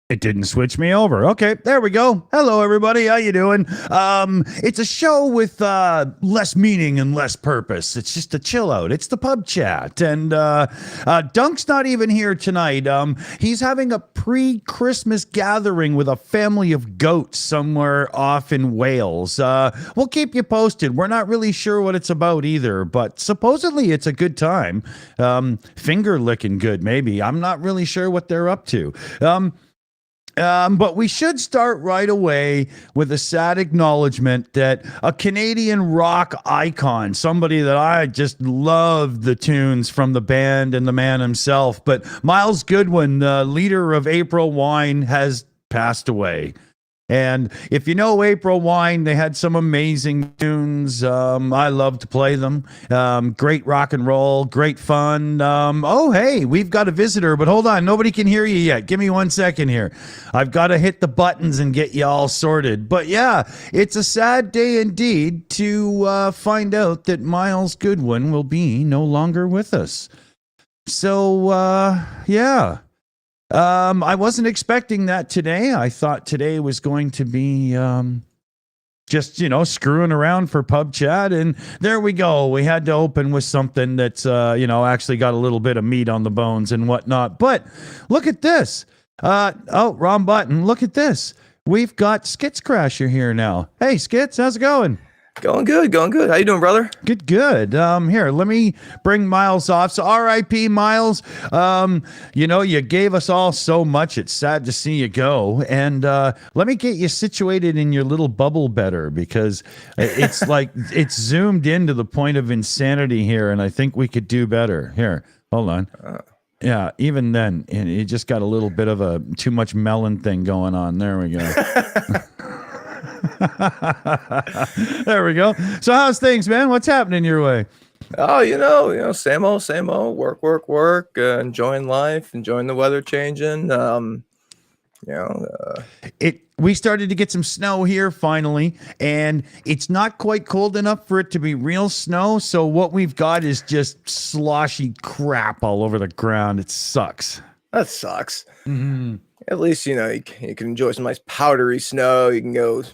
It didn't switch me over. Okay, there we go. Hello, everybody. How you doing? It's a show with less meaning and less purpose. It's just a chill out. It's the pub chat, and Dunk's not even here tonight. He's having a pre-Christmas gathering with a family of goats somewhere off in Wales. We'll keep you posted. We're not really sure what it's about either, but supposedly it's a good time. Finger licking good, maybe. I'm not really sure what they're up to. But we should start right away with a sad acknowledgement that a Canadian rock icon, somebody that I just love the tunes from the band and the man himself, but Miles Goodwin, the leader of April Wine, has passed away. And if you know April Wine, they had some amazing tunes. I love to play them. Great rock and roll, great fun. Oh, hey, we've got a visitor, but hold on. Nobody can hear you yet. Give me 1 second here. I've got to hit the buttons and get you all sorted. But yeah, it's a sad day indeed to find out that Miles Goodwin will be no longer with us. So, yeah. I wasn't expecting that today. I thought today was going to be just, screwing around for pub chat. And there we go. We had to open with something that's, actually got a little bit of meat on the bones and whatnot. But look at this. Wrong button. Look at this. We've got Skits Crasher here now. Hey, Skits, how's it going? Going good. How you doing, brother? Good. Here, let me bring Miles off. So R.I.P. Miles. You gave us all so much. It's sad to see you go. And let me get you situated in your little bubble better, because it's like it's zoomed in to the point of insanity here, and I think we could do better. Here, hold on. Yeah, even then, you just got a little bit of a too much melon thing going on. There we go. There we go. So how's things, man? What's happening your way? Oh, same old. Work. Enjoying life, enjoying the weather changing. We started to get some snow here finally, and it's not quite cold enough for it to be real snow. So what we've got is just sloshy crap all over the ground. It sucks. That sucks. Mm-hmm. At least you can enjoy some nice powdery snow. You can go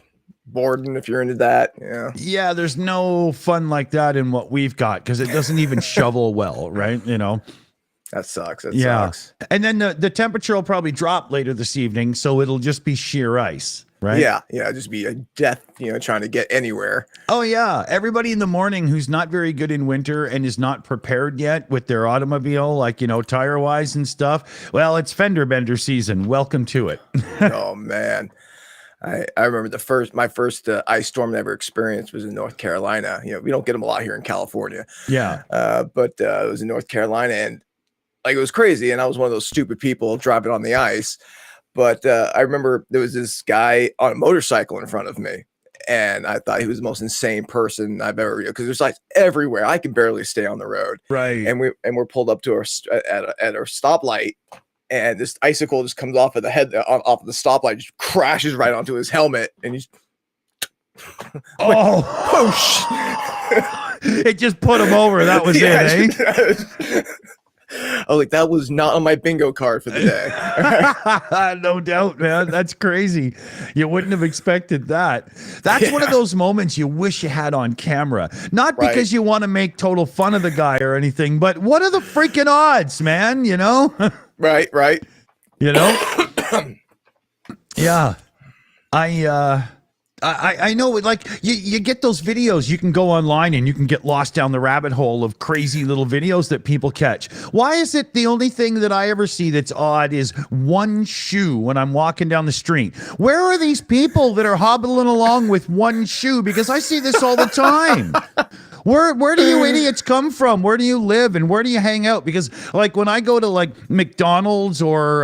boarding if you're into that. Yeah, there's no fun like that in what we've got, because it doesn't even shovel well, right? That sucks. Sucks. And then the temperature will probably drop later this evening, so it'll just be sheer ice, right? Yeah, just be a death, trying to get anywhere. Oh yeah, everybody in the morning who's not very good in winter and is not prepared yet with their automobile, like tire wise and stuff. Well, it's fender bender season. Welcome to it. Oh man. I remember my first ice storm I ever experienced was in North Carolina. We don't get them a lot here in California. Yeah. But it was in North Carolina, and it was crazy. And I was one of those stupid people driving on the ice. But I remember there was this guy on a motorcycle in front of me, and I thought he was the most insane person I've ever, because there's ice everywhere. I can barely stay on the road. Right. And we're pulled up to at our stoplight. And this icicle just comes off of the head, off of the stoplight, just crashes right onto his helmet, and he's it just put him over. That was it, eh? I was like, that was not on my bingo card for the day. No doubt, man. That's crazy. You wouldn't have expected that. That's one of those moments you wish you had on camera. Not because you want to make total fun of the guy or anything, but what are the freaking odds, man? Right. Yeah. I know, like, you get those videos. You can go online and you can get lost down the rabbit hole of crazy little videos that people catch. Why is it the only thing that I ever see that's odd is one shoe when I'm walking down the street? Where are these people that are hobbling along with one shoe? Because I see this all the time. Where do you idiots come from? Where do you live and where do you hang out? Because like when I go to like McDonald's or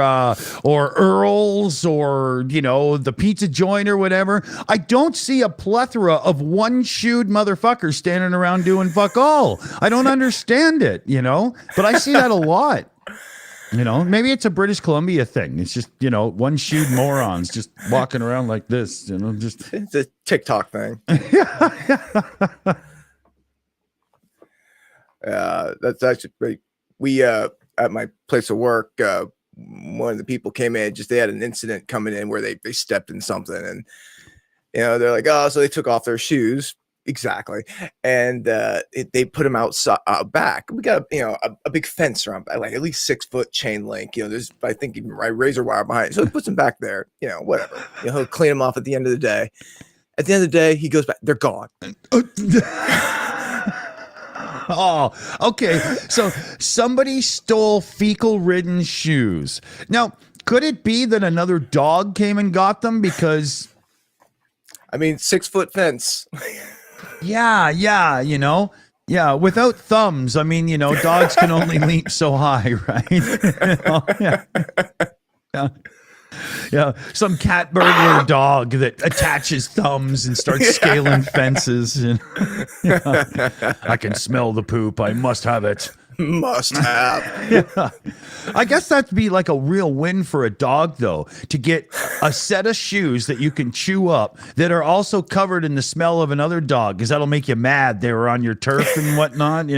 Earl's or the pizza joint or whatever, I don't see a plethora of one-shoed motherfuckers standing around doing fuck all. I don't understand it, but I see that a lot. Maybe it's a British Columbia thing. It's just, one-shoed morons just walking around like this, just it's a TikTok thing. That's actually we at my place of work one of the people came in, just they had an incident coming in where they stepped in something, and they're like, oh, so they took off their shoes. Exactly. And they put them outside back. We got a big fence around, like at least 6 foot chain link. There's, I think, even razor wire behind it. So he puts them back there, whatever. He'll clean them off at the end of the day. At the end of the day, he goes back. They're gone. Oh, okay. So somebody stole fecal-ridden shoes. Now, could it be that another dog came and got them? Because, 6 foot fence. yeah, yeah, without thumbs. Dogs can only leap so high, right? Yeah, some cat burglar dog that attaches thumbs and starts scaling fences. And, I can smell the poop. I must have it. Must have. Yeah. I guess that'd be like a real win for a dog, though, to get a set of shoes that you can chew up that are also covered in the smell of another dog, because that'll make you mad. They were on your turf and whatnot,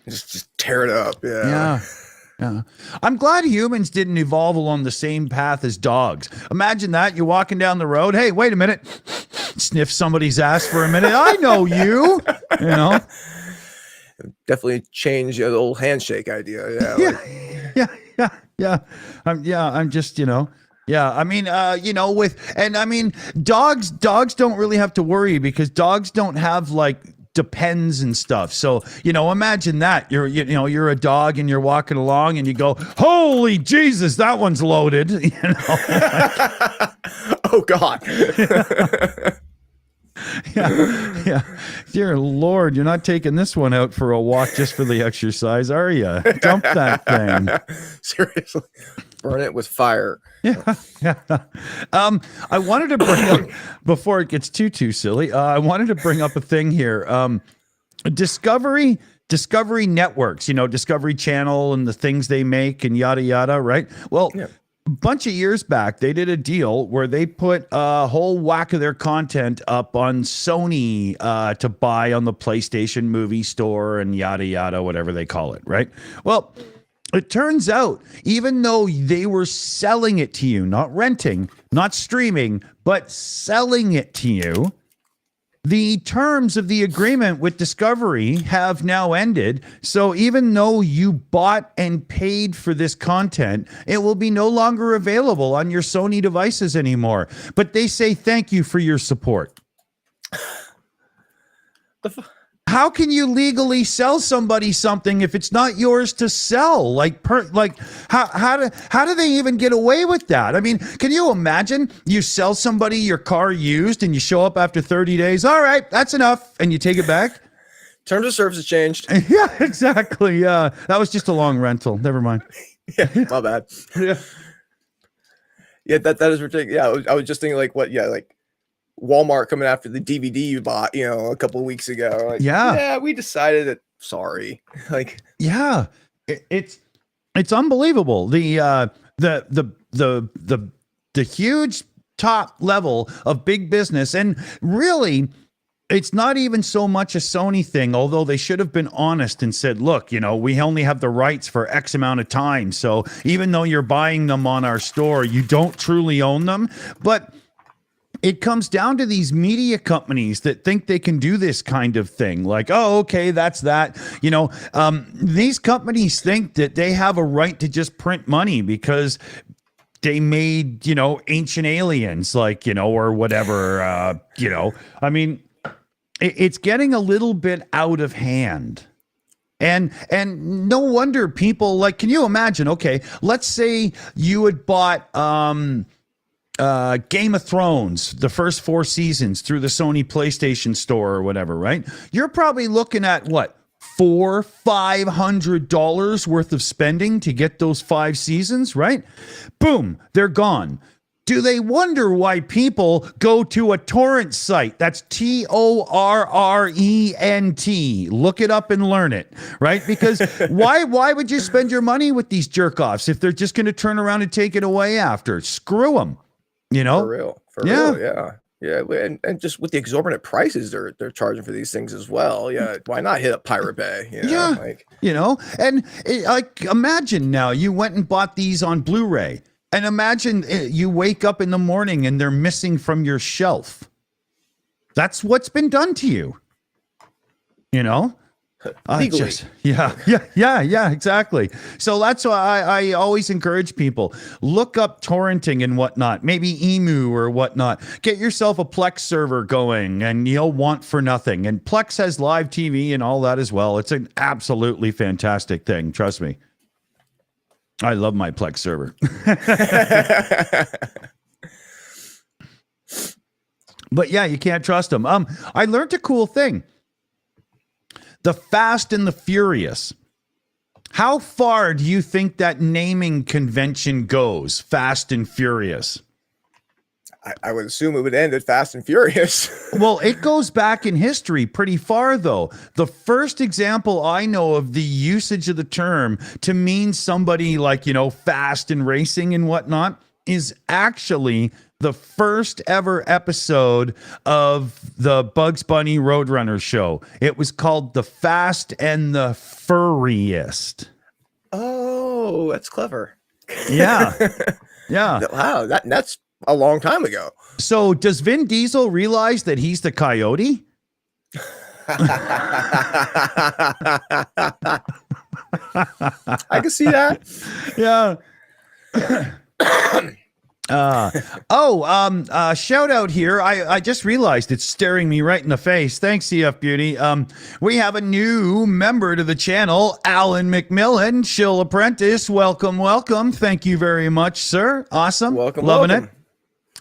Just tear it up. Yeah. Yeah. I'm glad humans didn't evolve along the same path as dogs. Imagine that. You're walking down the road. Hey, wait a minute. Sniff somebody's ass for a minute. I know you. Definitely change the old handshake idea. I'm just, dogs don't really have to worry because dogs don't have like depends and stuff. So, imagine that you're a dog and you're walking along and you go, holy Jesus, that one's loaded. Oh God. Yeah. Dear Lord, you're not taking this one out for a walk just for the exercise, are you? Dump that thing. Seriously. Burn it with fire. Yeah. I wanted to bring up, before it gets too silly, I wanted to bring up a thing here. Discovery Networks, Discovery Channel and the things they make and yada, yada, right? Well, yeah. A bunch of years back, they did a deal where they put a whole whack of their content up on Sony to buy on the PlayStation movie store and yada, yada, whatever they call it, right? Well, it turns out, even though they were selling it to you, not renting, not streaming, but selling it to you, the terms of the agreement with Discovery have now ended. So even though you bought and paid for this content, it will be no longer available on your Sony devices anymore. But they say thank you for your support. How can you legally sell somebody something if it's not yours to sell? How do they even get away with that? Can you imagine you sell somebody your car used and you show up after 30 days? All right, that's enough. And you take it back. Terms of service has changed. Yeah, exactly. Yeah, that was just a long rental. Never mind. Yeah, my bad. Yeah, that is ridiculous. Yeah, I was just thinking like Walmart coming after the DVD you bought, a couple of weeks ago. Like, yeah, we decided that. Sorry, yeah, it's unbelievable. The huge top level of big business, and really, it's not even so much a Sony thing. Although they should have been honest and said, "Look, we only have the rights for X amount of time. So even though you're buying them on our store, you don't truly own them." But it comes down to these media companies that think they can do this kind of thing. Like, oh, okay, that's that. These companies think that they have a right to just print money because they made, Ancient Aliens, or whatever, it's getting a little bit out of hand. And no wonder people can you imagine? Okay, let's say you had bought, Game of Thrones, the first 4 seasons through the Sony PlayStation Store or whatever, right? You're probably looking at what, $400-500 worth of spending to get those 5 seasons, right? Boom, they're gone. Do they wonder why people go to a torrent site? That's TORRENT. Look it up and learn it, right? Because why would you spend your money with these jerk-offs if they're just going to turn around and take it away after? Screw them. For real. Yeah. Yeah, and just with the exorbitant prices they're charging for these things as well. Yeah, why not hit up Pirate Bay? You know, Yeah, like and like imagine now you went and bought these on Blu-ray, and imagine you wake up in the morning and they're missing from your shelf. That's what's been done to you. You know. legally. Yeah, exactly. So that's why I always encourage people, look up torrenting and whatnot, maybe Emu or whatnot. Get yourself a Plex server going and you'll want for nothing. And Plex has live TV and all that as well. It's an absolutely fantastic thing. Trust me. I love my Plex server. But yeah, you can't trust them. I learned a cool thing. The Fast and the Furious. How far do you think that naming convention goes? Fast and Furious. I would assume it would end at Fast and Furious. Well, it goes back in history pretty far, though. The first example I know of the usage of the term to mean somebody like, you know, fast and racing and whatnot is actually the first ever episode of the Bugs Bunny Roadrunner show. It was called The Fast and the Furriest. Oh, that's clever. Yeah. Yeah. Wow, that's a long time ago. So does Vin Diesel realize that he's the coyote? I can see that. Yeah. Shout out here. I just realized it's staring me right in the face. Thanks, CF Beauty. We have a new member to the channel, Alan McMillan, Shill Apprentice. Welcome. Thank you very much, sir. Awesome. Loving it.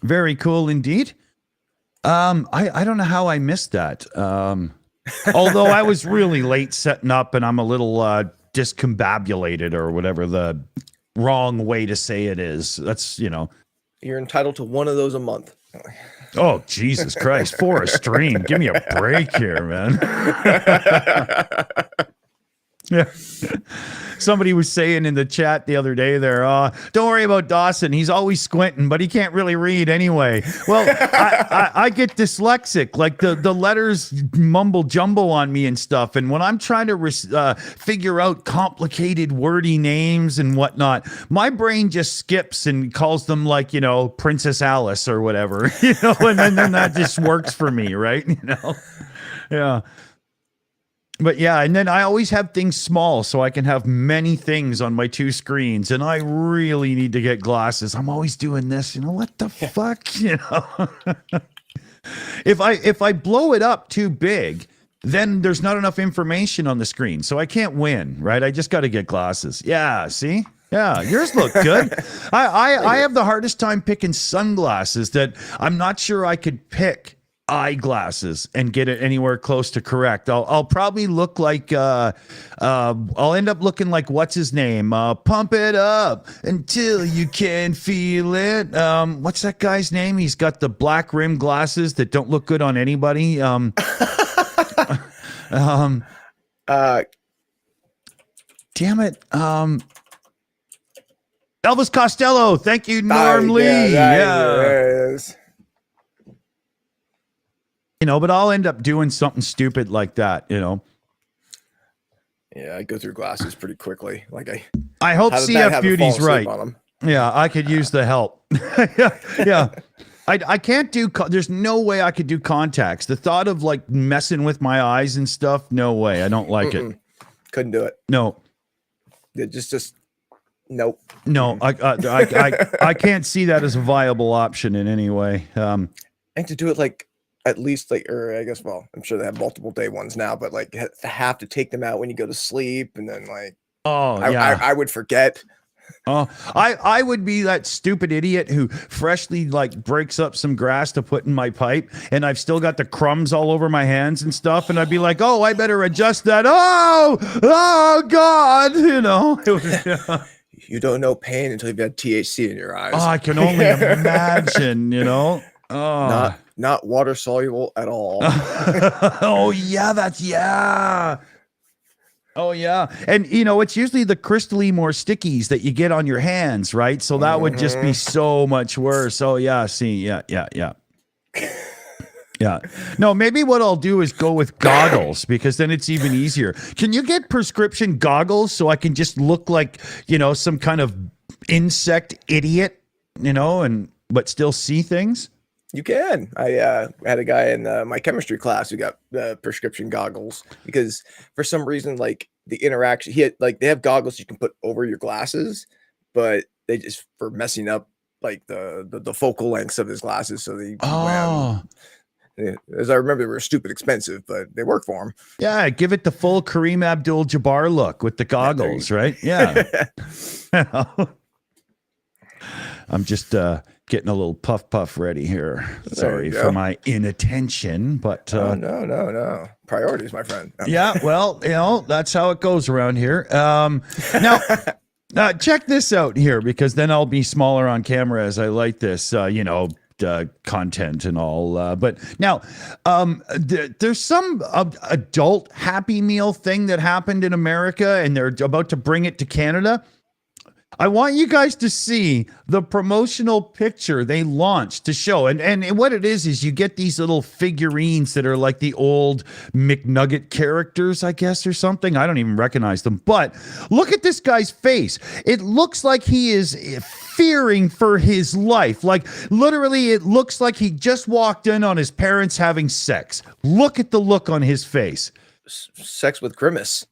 Very cool indeed. I don't know how I missed that. Although I was really late setting up and I'm a little discombobulated or whatever the wrong way to say it is. That's, you know. You're entitled to one of those a month. Oh, Jesus Christ. For a stream. Give me a break here, man. Yeah. Somebody was saying in the chat the other day there, don't worry about Dawson. He's always squinting, but he can't really read anyway. Well, I get dyslexic. Like the letters mumble jumble on me and stuff. And when I'm trying to figure out complicated wordy names and whatnot, my brain just skips and calls them like, you know, Princess Alice or whatever, you know, and then that just works for me, right? You know? Yeah. But yeah, and then I always have things small so I can have many things on my two screens, and I really need to get glasses. I'm always doing this, you know, what the fuck, you know? If I blow it up too big, then there's not enough information on the screen, so I can't win, right? I just got to get glasses. Yeah, see? Yeah, yours look good. I have the hardest time picking sunglasses that I'm not sure I could pick eyeglasses and get it anywhere close to correct. I'll probably look like I'll end up looking like what's his name? Pump it up until you can feel it. What's that guy's name? He's got the black rim glasses that don't look good on anybody. Damn it. Elvis Costello. Thank you, Norm Lee. There it is. You know, but I'll end up doing something stupid like that, you know. Yeah, I go through glasses pretty quickly. Like I hope CF Beauty's right. Yeah, I could use the help. Yeah. I can't do, there's no way I could do contacts. The thought of like messing with my eyes and stuff, no way. I don't like it. Couldn't do it. No. It just nope. No, I can't see that as a viable option in any way. And to do it like at least like, or I guess, well, I'm sure they have multiple day ones now, but like have to take them out when you go to sleep, and then like, I would forget. Oh, I would be that stupid idiot who freshly like breaks up some grass to put in my pipe, and I've still got the crumbs all over my hands and stuff, and I'd be like, oh, I better adjust that. Oh God, you know. You don't know pain until you've had THC in your eyes. Oh, I can only imagine, you know. Oh. Not water soluble at all. Oh yeah. Oh yeah. And you know, it's usually the crystally more stickies that you get on your hands, right? So that would just be so much worse. Oh yeah, see, yeah. Yeah. No, maybe what I'll do is go with goggles because then it's even easier. Can you get prescription goggles so I can just look like, some kind of insect idiot, but still see things? You can. I had a guy in my chemistry class who got prescription goggles because for some reason, like the interaction, they have goggles you can put over your glasses, but they just for messing up like the focal lengths of his glasses. So they, as I remember, they were stupid expensive, but they work for him. Yeah, give it the full Kareem Abdul-Jabbar look with the goggles, right? Yeah. I'm just getting a little puff ready here. Sorry for my inattention, but no priorities, my friend. Yeah, well, that's how it goes around here. Now, check this out here because then I'll be smaller on camera as I light this. Content and all, but now there's some adult Happy Meal thing that happened in America, and they're about to bring it to Canada. I want you guys to see the promotional picture they launched to show. And what it is you get these little figurines that are like the old McNugget characters, I guess, or something. I don't even recognize them. But look at this guy's face. It looks like he is fearing for his life. Like literally, it looks like he just walked in on his parents having sex. Look at the look on his face. Sex with grimace.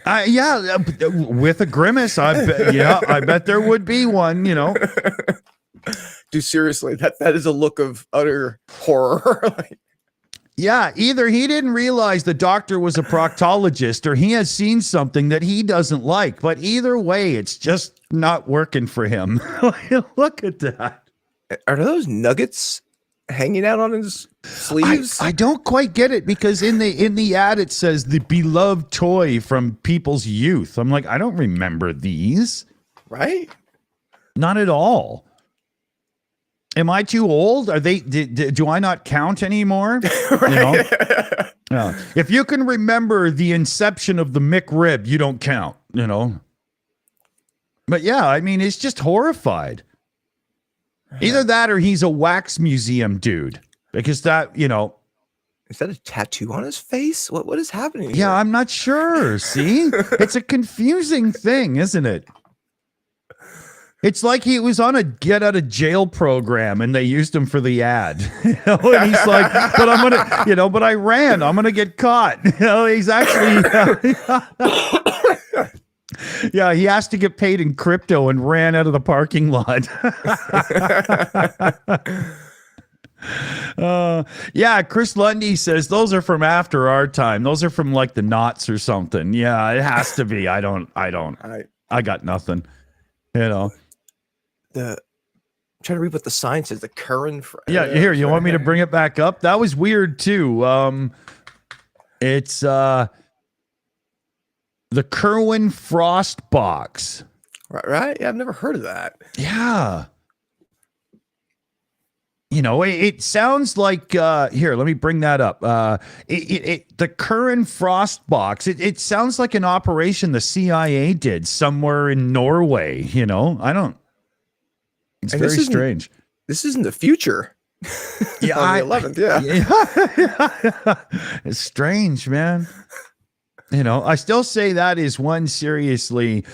Yeah, with a grimace. I bet there would be one, Dude, seriously, that is a look of utter horror. Yeah, either he didn't realize the doctor was a proctologist or he has seen something that he doesn't like. But either way, it's just not working for him. Look at that. Are those nuggets hanging out on his sleeves? I don't quite get it because in the ad it says the beloved toy from people's youth. I'm like, I don't remember these. Right? Not at all. Am I too old? Are they? Do I not count anymore? Right. If you can remember the inception of the McRib, you don't count. But yeah, I mean, it's just horrified. Either that or he's a wax museum dude. Because that, Is that a tattoo on his face? What is happening here? Yeah, I'm not sure. See? It's a confusing thing, isn't it? It's like he was on a get out of jail program and they used him for the ad. And he's like, but I'm going to, but I ran. I'm going to get caught. He's actually... Yeah, he has to get paid in crypto and ran out of the parking lot. Yeah, Chris Lundy says those are from after our time. Those are from like the knots or something. Yeah, it has to be. I got nothing. I'm trying to read what the sign says. The current. Yeah, here. You want me to bring it back up? That was weird too. It's the Kerwin Frost box. Right? Yeah, I've never heard of that. Yeah. It sounds like here, let me bring that up. The Curran Frost box, it sounds like an operation the CIA did somewhere in Norway, it's And very strange. This isn't the future. Yeah, on the 11th, yeah. It's strange, man. I still say that is one seriously,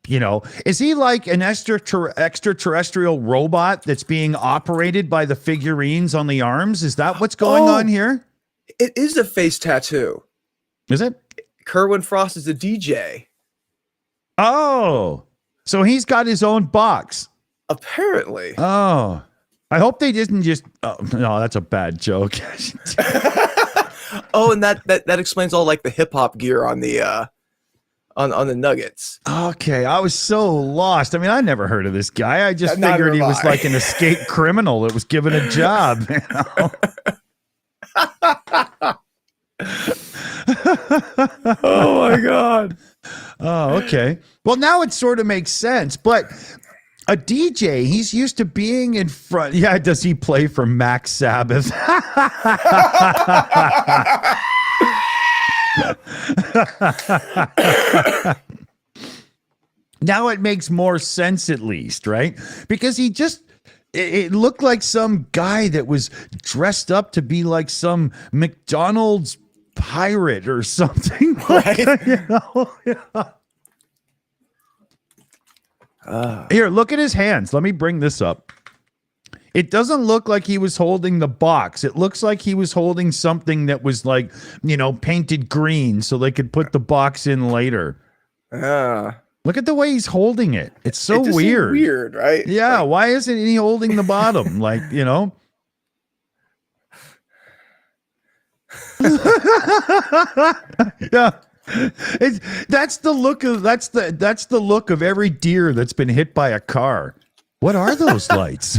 is he like an extraterrestrial robot that's being operated by the figurines on the arms? Is that what's going on here? It is a face tattoo. Is it? Kerwin Frost is a DJ. Oh, so he's got his own box. Apparently. Oh, I hope they didn't just, no, that's a bad joke. Oh, and that explains all like the hip hop gear on the Nuggets. Okay, I was so lost. I mean, I never heard of this guy. I just figured he was like an escaped criminal that was given a job. Oh my God. Oh, okay. Well, now it sort of makes sense, but a DJ, he's used to being in front. Yeah, does he play for Max Sabbath? Now it makes more sense, at least, right? Because he just it looked like some guy that was dressed up to be like some McDonald's pirate or something. Right? You know? Here, look at his hands. Let me bring this up. It doesn't look like he was holding the box. It looks like he was holding something that was like, painted green so they could put the box in later. Look at the way he's holding it. It's so it just weird. Weird, right? Yeah. Why isn't he holding the bottom? Yeah. That's the look of every deer that's been hit by a car. What are those lights?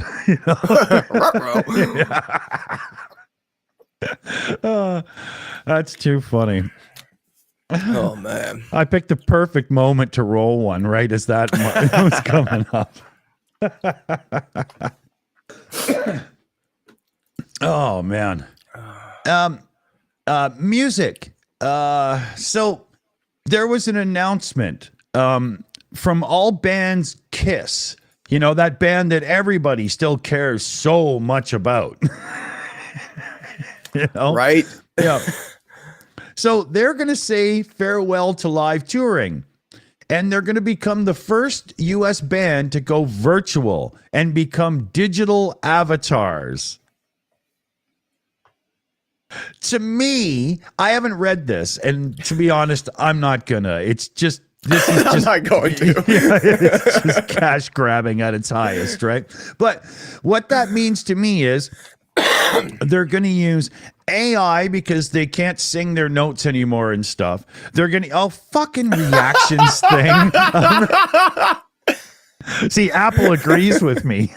That's too funny. Oh man. I picked the perfect moment to roll one right as that was coming up. Oh man. Music. So there was an announcement from All Bands Kiss. That band that everybody still cares so much about. Right? Yeah. So they're going to say farewell to live touring. And they're going to become the first U.S. band to go virtual and become digital avatars. To me, I haven't read this, and to be honest, I'm not gonna. This is just I'm not going to. Yeah, it's just cash grabbing at its highest, right? But what that means to me is they're going to use AI because they can't sing their notes anymore and stuff. They're going to fucking reactions thing. See, Apple agrees with me.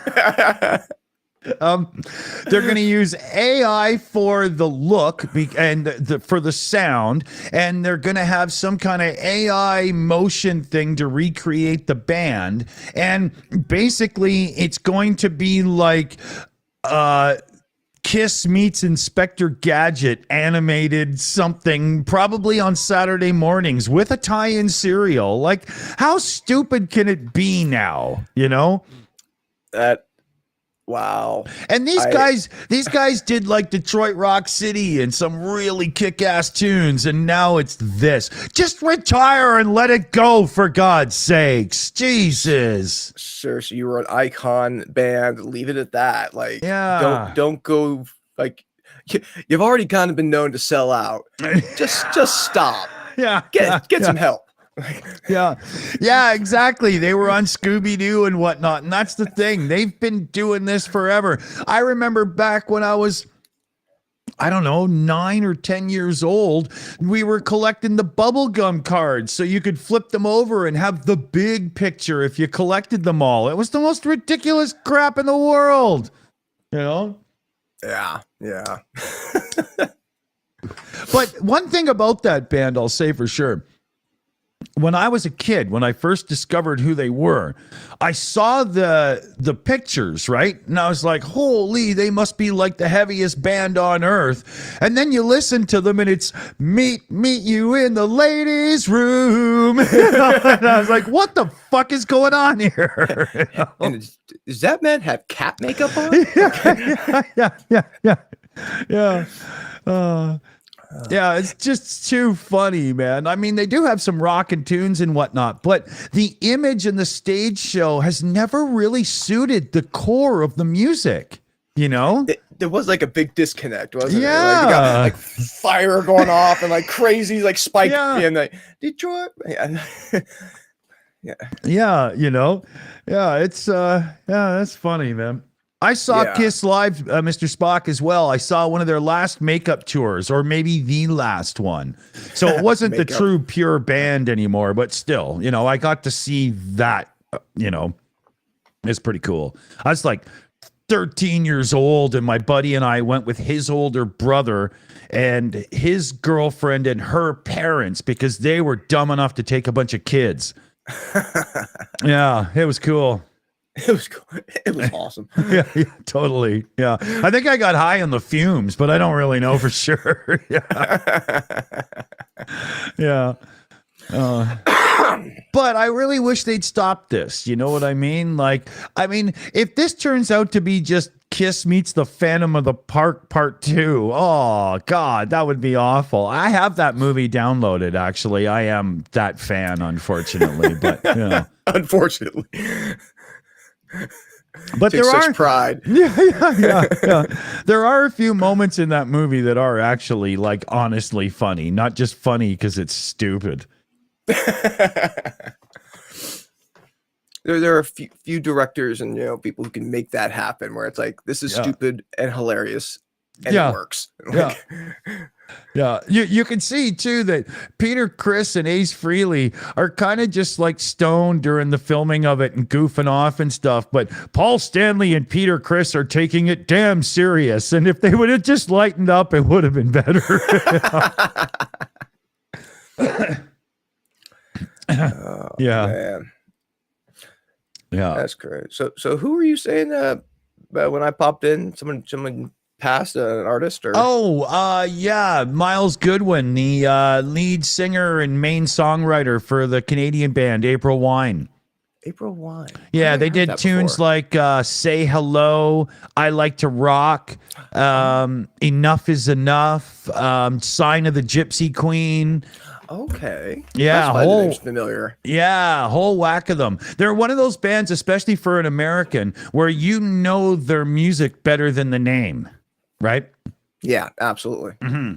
They're going to use AI for the look and for the sound, and they're going to have some kind of AI motion thing to recreate the band. And basically, it's going to be like Kiss meets Inspector Gadget animated something, probably on Saturday mornings with a tie-in serial. Like, how stupid can it be now? Wow. And these guys did like Detroit Rock City and some really kick-ass tunes, and now it's this. Just retire and let it go, for God's sakes. Jesus. Sure. So you were an icon band. Leave it at that. Like, yeah. Don't go. Like, you've already kind of been known to sell out. Just stop. Yeah. Get some help. Yeah, exactly. They were on Scooby-Doo and whatnot, and that's the thing. They've been doing this forever. I remember back when I was, 9 or 10 years old, we were collecting the bubblegum cards so you could flip them over and have the big picture if you collected them all. It was the most ridiculous crap in the world. Yeah. But one thing about that band, I'll say for sure. When I was a kid, when I first discovered who they were, I saw the pictures, right? And I was like, holy, they must be like the heaviest band on earth. And then you listen to them and it's meet you in the ladies' room. And I was like, what the fuck is going on here? And does that man have cat makeup on? Yeah. Yeah, it's just too funny, man. I mean, they do have some rockin' tunes and whatnot, but the image and the stage show has never really suited the core of the music, There was like a big disconnect, wasn't it? Yeah. Like, they got like fire going off and like crazy, like spike and like Detroit. Yeah, it's that's funny, man. I saw Kiss live, Mr. Spock, as well. I saw one of their last makeup tours, or maybe the last one. So it wasn't the true pure band anymore, but still, I got to see that, it's pretty cool. I was like 13 years old, and my buddy and I went with his older brother and his girlfriend and her parents because they were dumb enough to take a bunch of kids. Yeah, it was cool. It was cool. It was awesome. Yeah, totally. Yeah. I think I got high on the fumes, but I don't really know for sure. Yeah. But I really wish they'd stop this. You know what I mean? Like, I mean, if this turns out to be just Kiss meets the Phantom of the Park Part 2, oh, God, that would be awful. I have that movie downloaded, actually. I am that fan, unfortunately. But, you know. Unfortunately. But Take there such are pride. yeah. There are a few moments in that movie that are actually, like, honestly funny. Not just funny because it's stupid. There are a few directors and people who can make that happen where it's like, this is stupid and hilarious and it works. Like, yeah. You can see too that Peter Criss and Ace Frehley are kind of just like stoned during the filming of it and goofing off and stuff, but Paul Stanley and Peter Criss are taking it damn serious, and if they would have just lightened up, it would have been better. oh, man. Yeah, that's great. So who were you saying when I popped in? Someone passed, an artist, or Miles Goodwin, the lead singer and main songwriter for the Canadian band April Wine. April Wine. Yeah, they did tunes like Say Hello, I Like to Rock, Enough is Enough, Sign of the Gypsy Queen. Okay. Yeah, that's familiar. Yeah, whole whack of them. They're one of those bands, especially for an American, where you know their music better than the name, right? Yeah, absolutely. Mm-hmm.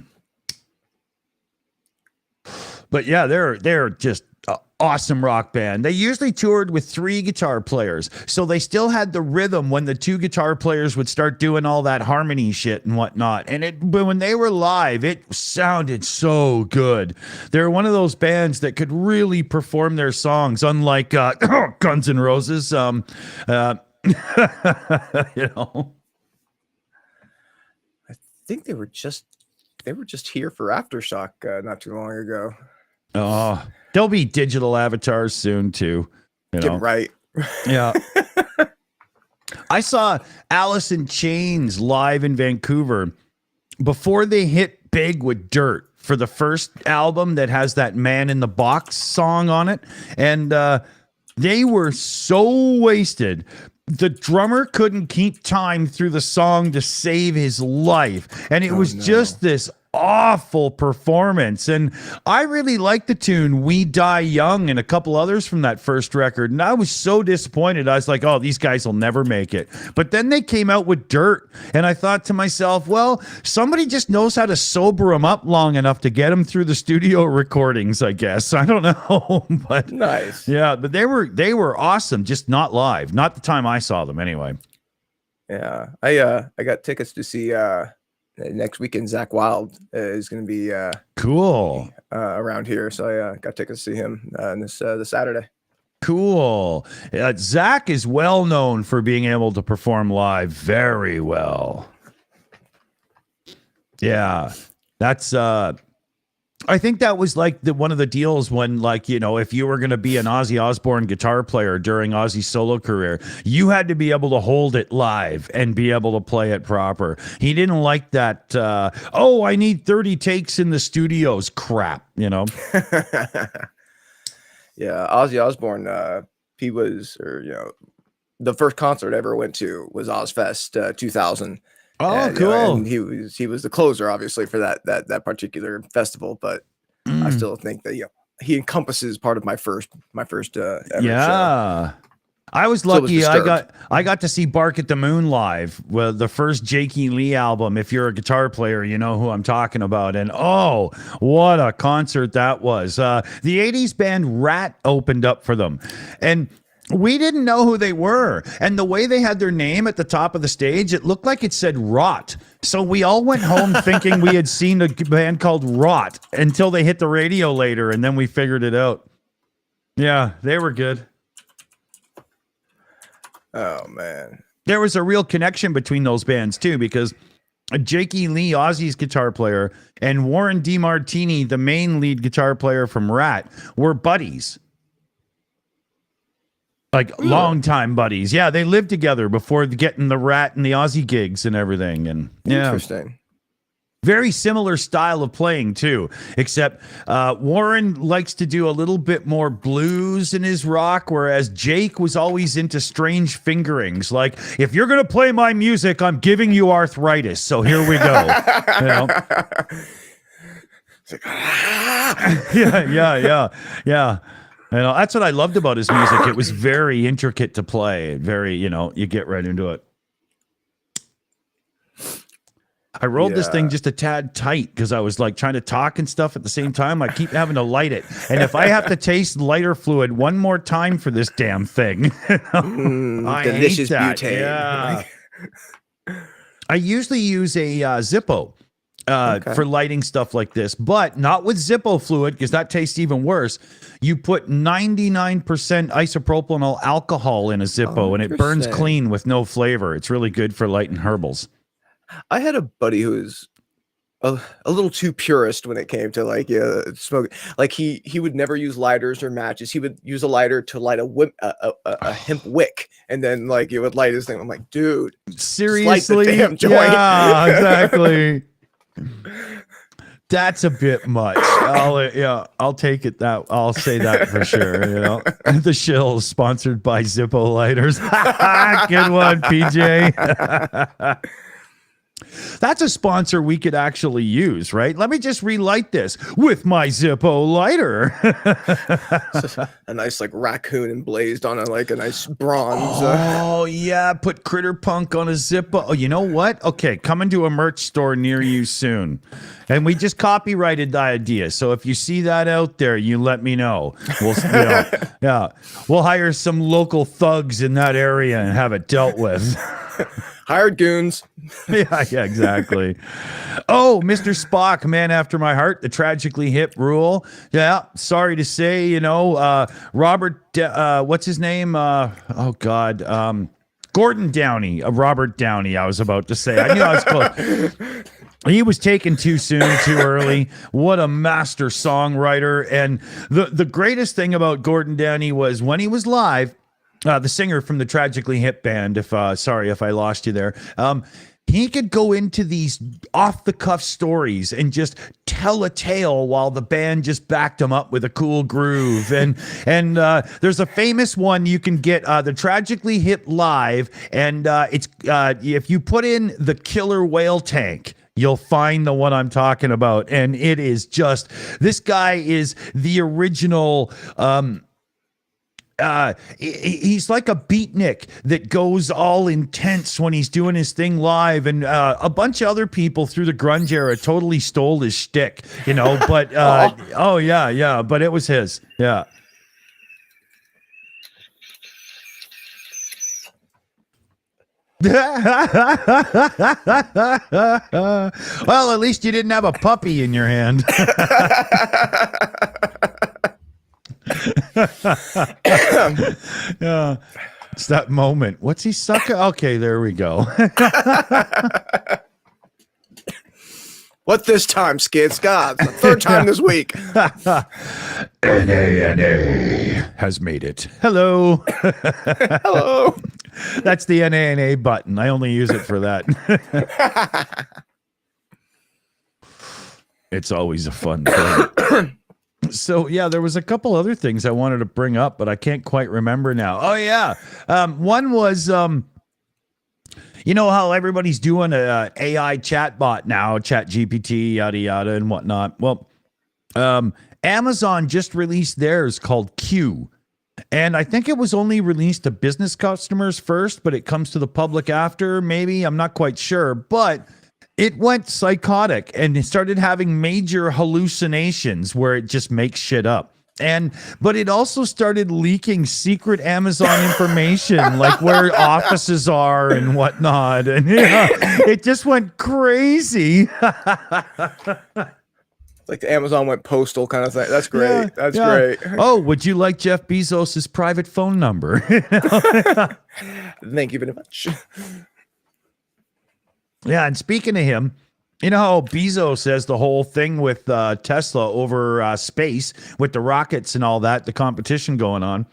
But yeah, they're just an awesome rock band. They usually toured with 3 guitar players, so they still had the rhythm when the 2 guitar players would start doing all that harmony shit and whatnot. But when they were live, it sounded so good. They're one of those bands that could really perform their songs, unlike Guns N' Roses. You know, I think they were just here for Aftershock not too long ago. Oh, there'll be digital avatars soon too. Get right. Yeah. I saw Alice in Chains live in Vancouver before they hit big with Dirt for the first album that has that Man in the Box song on it. And they were so wasted. The drummer couldn't keep time through the song to save his life. And it was just this awful performance. And I really liked the tune We Die Young and a couple others from that first record, and I was so disappointed. I was like, oh, these guys will never make it. But then they came out with Dirt, and I thought to myself, well, somebody just knows how to sober them up long enough to get them through the studio recordings, I guess. I don't know. But nice. Yeah, but they were awesome, just not live. Not the time I saw them anyway. Yeah. I got tickets to see next weekend. Zach Wild is going to be cool around here, so I got tickets to see him this Saturday. Cool. Zach is well known for being able to perform live very well. Yeah, that's I think that was like one of the deals when, like, you know, if you were going to be an Ozzy Osbourne guitar player during Ozzy's solo career, you had to be able to hold it live and be able to play it proper. He didn't like that, I need 30 takes in the studios crap, you know? Yeah, Ozzy Osbourne, he was, the first concert I ever went to was Ozfest 2000. Oh, and, cool. And he was the closer, obviously, for that particular festival. But I still think that he encompasses part of my first ever show. I was lucky. I got to see Bark at the Moon live with the first Jakey Lee album. If you're a guitar player, you know who I'm talking about. And oh, what a concert that was! The '80s band Rat opened up for them, and we didn't know who they were. And the way they had their name at the top of the stage, it looked like it said Rot. So we all went home thinking we had seen a band called Rot until they hit the radio later, and then we figured it out. Yeah, they were good. Oh, man. There was a real connection between those bands, too, because Jakey Lee, Ozzy's guitar player, and Warren DeMartini, the main lead guitar player from Rat, were buddies. Like longtime buddies. Yeah, they lived together before getting the Rat and the Ozzy gigs and everything. And Interesting. Very similar style of playing too, except Warren likes to do a little bit more blues in his rock, whereas Jake was always into strange fingerings. Like, if you're gonna play my music, I'm giving you arthritis. So here we go. You know? It's like, ah! Yeah. You know, that's what I loved about his music. It was very intricate to play. Very, you know, you get right into it. I rolled this thing just a tad tight because I was like trying to talk and stuff at the same time. I keep having to light it. And if I have to taste lighter fluid one more time for this damn thing, I delicious hate that. butane. Yeah. I usually use a Zippo for lighting stuff like this, but not with Zippo fluid because that tastes even worse. You put 99% isopropyl alcohol in a Zippo and it burns clean with no flavor. It's really good for lighting herbals. I had a buddy who was a little too purist when it came to like smoke. Like he would never use lighters or matches. He would use a lighter to light a hemp wick, and then like he would light his thing. I'm like, dude, seriously, light the damn joint. Yeah, exactly. That's a bit much. I'll take it. I'll say that for sure. You know, the Shills sponsored by Zippo lighters. Good one, PJ. That's a sponsor we could actually use, right? Let me just relight this with my Zippo lighter. A nice like raccoon emblazed on a nice bronze. Oh yeah, put Critter Punk on a Zippo. Oh, you know what? Okay, coming to a merch store near you soon. And we just copyrighted the idea. So if you see that out there, you let me know. We'll hire some local thugs in that area and have it dealt with. Hired goons. Yeah, exactly. Oh, Mr. Spock, man after my heart, the tragically hip rule. Yeah, sorry to say, you know, Robert, what's his name? Gordon Downey, Robert Downey, I was about to say. I knew I was close. He was taken too soon, too early. What a master songwriter. And the greatest thing about Gordon Downey was when he was live, the singer from the Tragically Hip band, sorry if I lost you there, he could go into these off-the-cuff stories and just tell a tale while the band just backed him up with a cool groove. And there's a famous one you can get, the Tragically Hip live, and it's if you put in the Killer Whale Tank, you'll find the one I'm talking about. And it is just, this guy is the original... he's like a beatnik that goes all intense when he's doing his thing live, and a bunch of other people through the grunge era totally stole his shtick, you know. But but it was his. Yeah. Well, at least you didn't have a puppy in your hand. Yeah, it's that moment. What's he sucking? Okay, there we go. What this time, Skid Scott? The third time this week. NANA has made it. Hello. Hello. That's the NANA button. I only use it for that. It's always a fun thing. So, yeah, there was a couple other things I wanted to bring up, but I can't quite remember now. Oh, yeah. One was, you know how everybody's doing a AI chatbot now, Chat GPT, yada, yada, and whatnot. Well, Amazon just released theirs called Q. And I think it was only released to business customers first, but it comes to the public after, maybe. I'm not quite sure. But it went psychotic and it started having major hallucinations where it just makes shit up. But it also started leaking secret Amazon information, like where offices are and whatnot. And yeah, it just went crazy. Like the Amazon went postal kind of thing. That's great. Yeah, that's great. Oh, would you like Jeff Bezos's private phone number? Thank you very much. Yeah, and speaking of him, you know how Bezos says the whole thing with Tesla over space with the rockets and all that, the competition going on.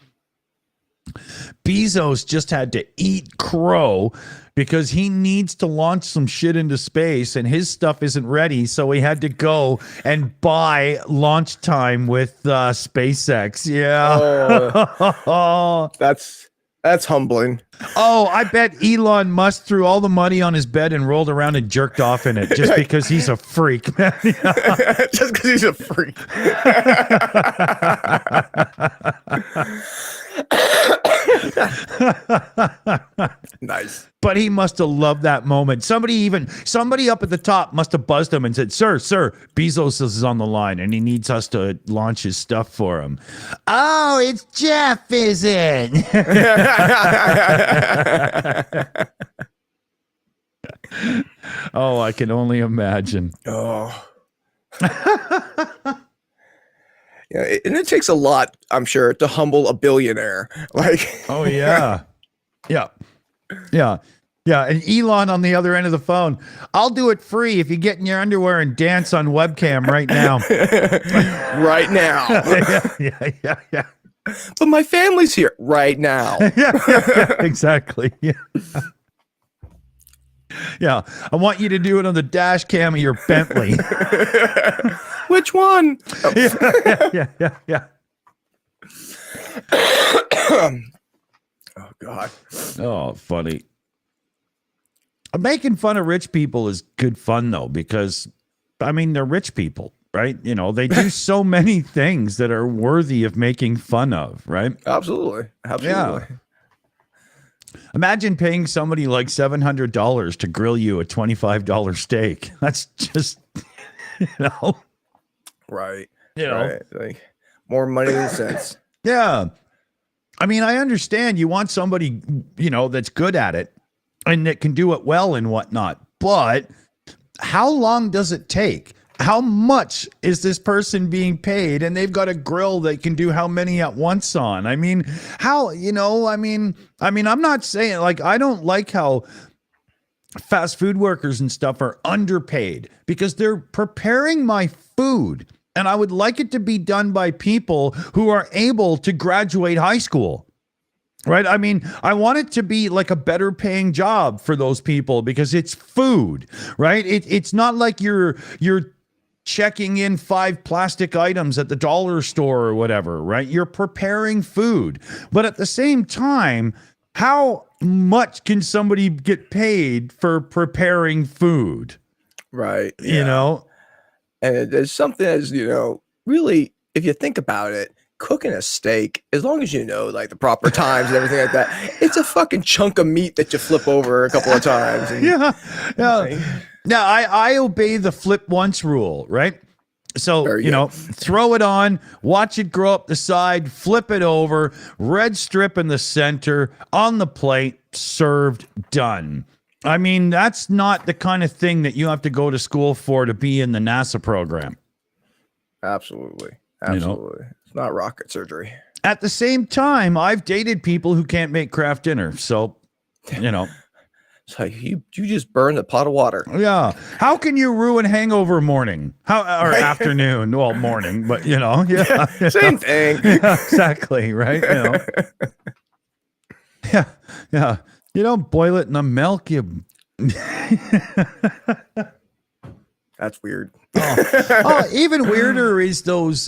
Bezos just had to eat crow because he needs to launch some shit into space and his stuff isn't ready. So he had to go and buy launch time with SpaceX. Yeah. Oh, that's humbling. Oh, I bet Elon Musk threw all the money on his bed and rolled around and jerked off in it just because he's a freak, man. Just because he's a freak. Nice. But he must have loved that moment. Somebody up at the top must have buzzed him and said, Sir, Bezos is on the line and he needs us to launch his stuff for him. Oh, it's Jeff, is it? Oh, I can only imagine. Oh. Yeah, and it takes a lot, I'm sure, to humble a billionaire. Like, oh yeah, yeah. And Elon on the other end of the phone. I'll do it free if you get in your underwear and dance on webcam right now. Right now. Yeah. But my family's here right now. Yeah, exactly. Yeah. I want you to do it on the dash cam of your Bentley. Which one? Yeah. Oh God. Oh, funny. Making fun of rich people is good fun though, because I mean they're rich people, right? You know, they do so many things that are worthy of making fun of, right? Absolutely. Yeah. Imagine paying somebody like $700 to grill you a $25 steak. That's just, you know. Right. You know. Right. Like more money than sense. Yeah. I mean, I understand you want somebody, you know, that's good at it and that can do it well and whatnot. But how long does it take? How much is this person being paid? And they've got a grill that can do how many at once on? I mean, how, you know, I mean, I'm not saying like, I don't like how fast food workers and stuff are underpaid because they're preparing my food. And I would like it to be done by people who are able to graduate high school. Right. I mean, I want it to be like a better paying job for those people because it's food. Right. It's not like you're checking in 5 plastic items at the dollar store or whatever. Right. You're preparing food. But at the same time, how much can somebody get paid for preparing food? Right. Yeah. You know, and there's something as, you know, really, if you think about it, cooking a steak, as long as you know like the proper times and everything like that, it's a fucking chunk of meat that you flip over a couple of times. And, yeah. Like, Now I obey the flip once rule, right? So, you know, throw it on, watch it grow up the side, flip it over, red strip in the center, on the plate, served, done. I mean, that's not the kind of thing that you have to go to school for to be in the NASA program. Absolutely. You know? It's not rocket surgery. At the same time, I've dated people who can't make craft dinner. So, you know. It's like you just burn the pot of water. Yeah. How can you ruin hangover morning? Or afternoon? Well, morning, but you know, yeah. Same thing. Yeah, exactly, right? You know. Yeah. You don't boil it in the milk, you That's weird. Even weirder is those,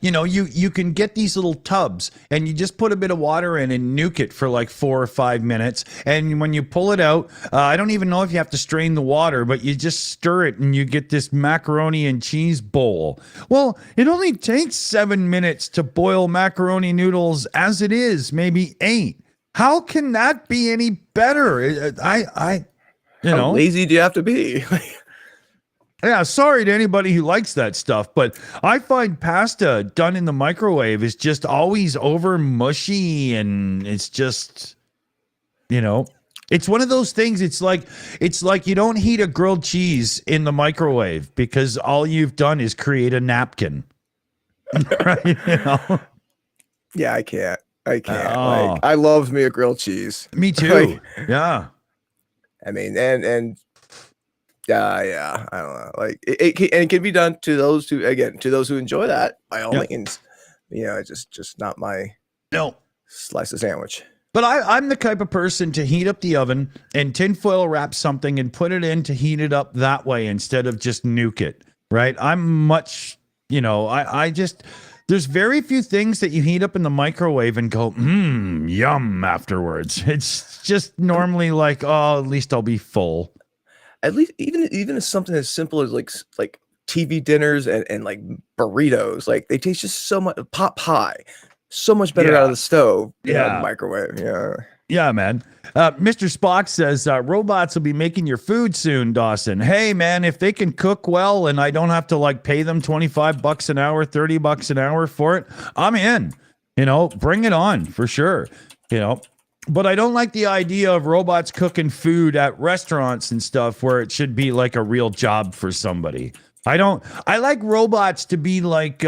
you know, you can get these little tubs and you just put a bit of water in and nuke it for like 4 or 5 minutes. And when you pull it out, I don't even know if you have to strain the water, but you just stir it and you get this macaroni and cheese bowl. Well, it only takes 7 minutes to boil macaroni noodles as it is, maybe 8. How can that be any better? How lazy do you have to be? Yeah, sorry to anybody who likes that stuff, but I find pasta done in the microwave is just always over mushy, and it's just, you know, it's one of those things. It's like you don't heat a grilled cheese in the microwave because all you've done is create a napkin. Right? You know? Yeah, I can't. Like, I love me a grilled cheese. Me too. Yeah. I mean, and yeah, I don't know. Like it can be done to those who enjoy that by all means. You know, it's just not my slice of sandwich. But I'm the type of person to heat up the oven and tinfoil wrap something and put it in to heat it up that way instead of just nuke it, right? I'm much, I just, there's very few things that you heat up in the microwave and go, yum afterwards. It's just normally like, oh, at least I'll be full. At least even as something as simple as like TV dinners and like burritos, like they taste just so much. Pot pie, so much better out of the stove than out of the microwave. Yeah, man. Mr. Spock says robots will be making your food soon, Dawson. Hey, man, if they can cook well and I don't have to like pay them $25 an hour, $30 an hour for it, I'm in. Bring it on for sure. But I don't like the idea of robots cooking food at restaurants and stuff where it should be like a real job for somebody. I like robots to be like,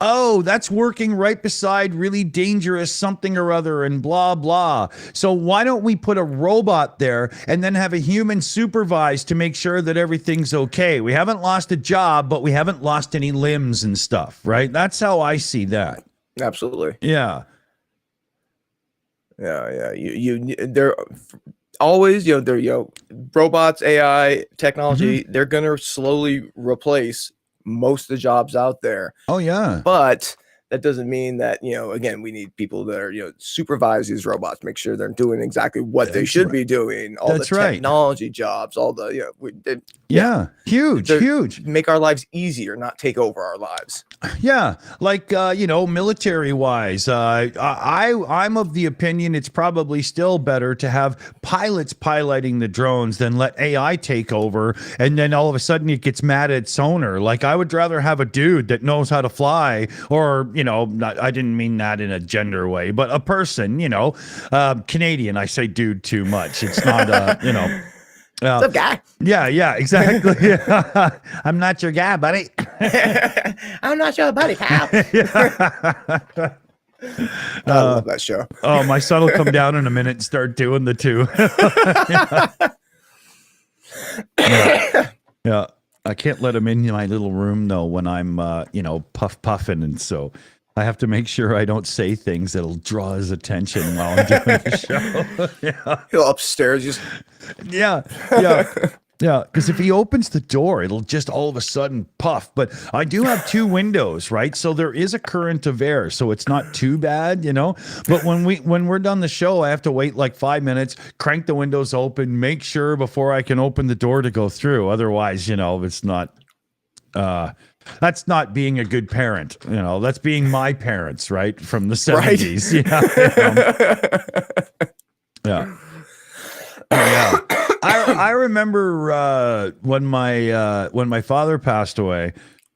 oh, that's working right beside really dangerous something or other and blah, blah. So why don't we put a robot there and then have a human supervise to make sure that everything's okay? We haven't lost a job, but we haven't lost any limbs and stuff, right? That's how I see that. Absolutely. Yeah. Yeah. They're always, they're, robots, AI, technology, they're going to slowly replace most of the jobs out there. Oh, yeah. But that doesn't mean that, again, we need people that are, supervise these robots, make sure they're doing exactly what they should be doing. All the technology jobs, all the, huge. Make our lives easier, not take over our lives. Yeah. Like, military wise, I'm of the opinion it's probably still better to have pilots piloting the drones than let AI take over. And then all of a sudden it gets mad at its owner. Like I would rather have a dude that knows how to fly or, I didn't mean that in a gender way, but a person, Canadian, I say dude too much. It's not, What's up, guy? Yeah, exactly. I'm not your guy, buddy. I'm not your buddy, pal. I love that show. Oh, my son will come down in a minute and start doing the two. Yeah. I can't let him in my little room though when I'm puffing, and so I have to make sure I don't say things that'll draw his attention while I'm doing the show. Yeah. He'll upstairs just Yeah, because if he opens the door, it'll just all of a sudden puff. But I do have two windows, right? So there is a current of air, so it's not too bad, But when we're done the show, I have to wait like 5 minutes, crank the windows open, make sure before I can open the door to go through. Otherwise, it's not. That's not being a good parent, That's being my parents, right, from the 70s. Right? Yeah. Yeah. I remember when my father passed away,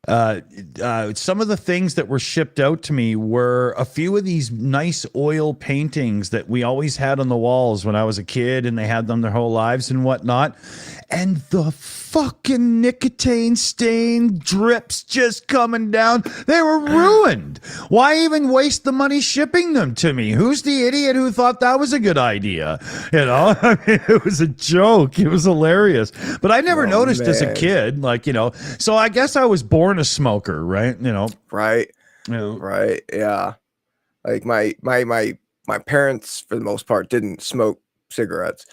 some of the things that were shipped out to me were a few of these nice oil paintings that we always had on the walls when I was a kid, and they had them their whole lives and whatnot. And the fucking nicotine stain drips just coming down. They were ruined. Why even waste the money shipping them to me? Who's the idiot who thought that was a good idea? I mean, it was a joke. It was hilarious. But I never noticed as a kid, so I guess I was born a smoker, right? Right. Right. Yeah. Like my parents, for the most part, didn't smoke cigarettes.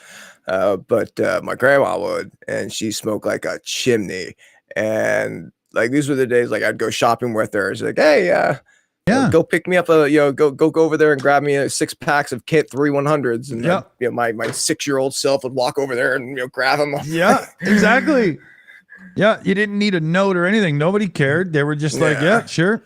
But my grandma would, and she smoked like a chimney. And like these were the days like I'd go shopping with her. She's like, "Hey, go pick me up go over there and grab me 6 packs of Kit 3100s." And then, my 6-year-old self would walk over there and grab them. Yeah, exactly. Yeah, you didn't need a note or anything. Nobody cared. They were just like, "Yeah, sure,"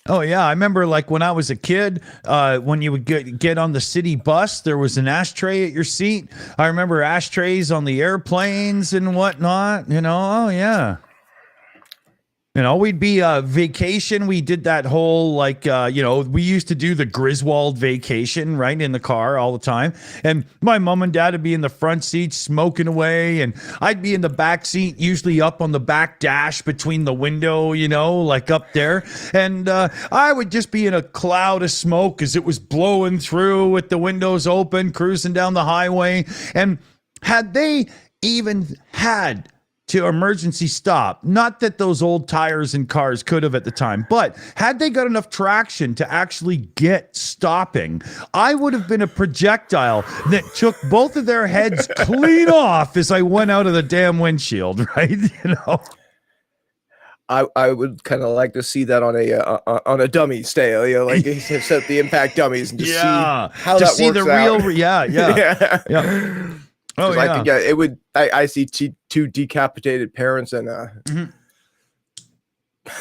Oh yeah, I remember like when I was a kid, when you would get on the city bus, there was an ashtray at your seat. I remember ashtrays on the airplanes and whatnot. Oh yeah. We'd be vacation. We did that whole we used to do the Griswold vacation right in the car all the time. And my mom and dad would be in the front seat smoking away, and I'd be in the back seat, usually up on the back dash between the window, like up there. And I would just be in a cloud of smoke as it was blowing through with the windows open, cruising down the highway. And had they even had to emergency stop. Not that those old tires in cars could have at the time, but had they got enough traction to actually get stopping, I would have been a projectile that took both of their heads clean off as I went out of the damn windshield, right? You know? I would kind of like to see that on a dummy scale, you know, like set up the impact dummies and just see how that see works the out. real, yeah. Oh, yeah. I think it would. I see two decapitated parents and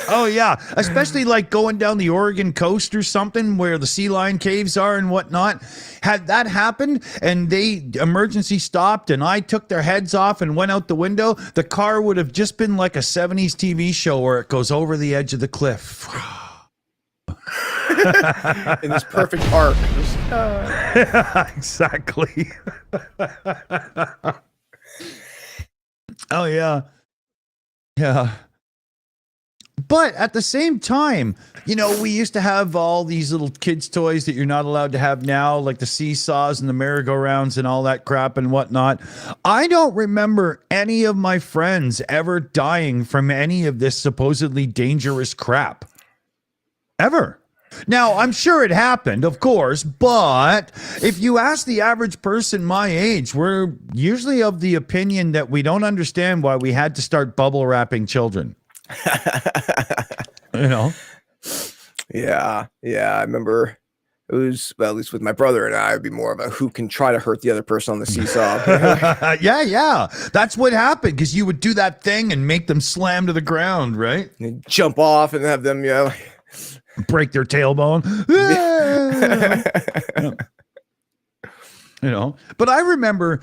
Oh yeah, especially like going down the Oregon coast or something where the sea lion caves are and whatnot. Had that happened and they emergency stopped and I took their heads off and went out the window, the car would have just been like a 70s TV show where it goes over the edge of the cliff. in this perfect arc. Exactly. Oh yeah. Yeah. But at the same time, you know, we used to have all these little kids' toys that you're not allowed to have now, like the seesaws and the merry-go-rounds and all that crap and whatnot. I don't remember any of my friends ever dying from any of this supposedly dangerous crap. Ever. Now, I'm sure it happened, of course, but if you ask the average person my age, we're usually of the opinion that we don't understand why we had to start bubble wrapping children. You know? Yeah. I remember it was, well, at least with my brother and I, it'd be more of a who can try to hurt the other person on the seesaw. Yeah. That's what happened because you would do that thing and make them slam to the ground, right? And jump off and have them, you know, break their tailbone. You know, but I remember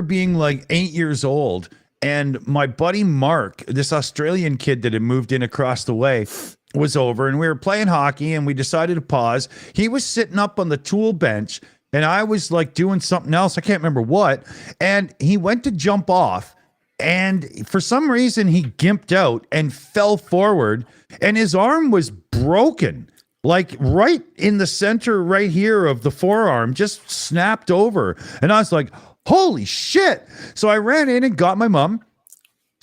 being like 8 years old. And my buddy Mark, this Australian kid that had moved in across the way, was over and we were playing hockey and we decided to pause. He was sitting up on the tool bench and I was like doing something else. I can't remember what. And he went to jump off and for some reason he gimped out and fell forward and his arm was broken. Like right in the center right here of the forearm, just snapped over. And I was like, holy shit. So I ran in and got my mom.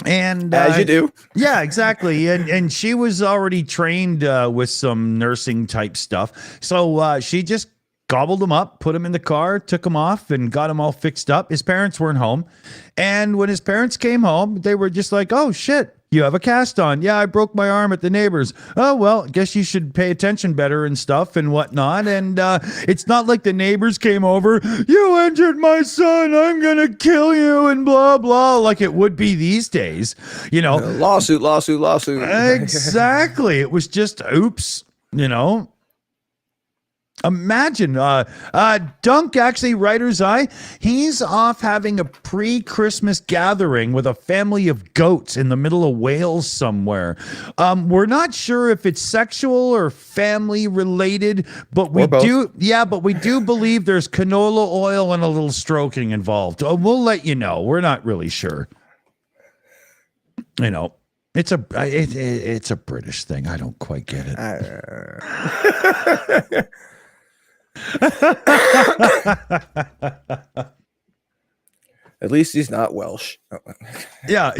And as you do. Yeah, exactly. And she was already trained with some nursing type stuff. So she just gobbled him up, put him in the car, took him off and got him all fixed up. His parents weren't home. And when his parents came home, they were just like, oh shit, you have a cast on. Yeah, I broke my arm at the neighbors. Oh, well, guess you should pay attention better and stuff and whatnot. And it's not like the neighbors came over, you injured my son, I'm going to kill you and blah, blah, like it would be these days. You know, lawsuit. Exactly. It was just, oops, you know. Imagine Dunk, actually, Writer's Eye, he's off having a pre-Christmas gathering with a family of goats in the middle of Wales somewhere. We're not sure if it's sexual or family related, but we do believe there's canola oil and a little stroking involved. We'll let you know. We're not really sure. You know, it's a British thing. I don't quite get it. At least he's not Welsh. Yeah.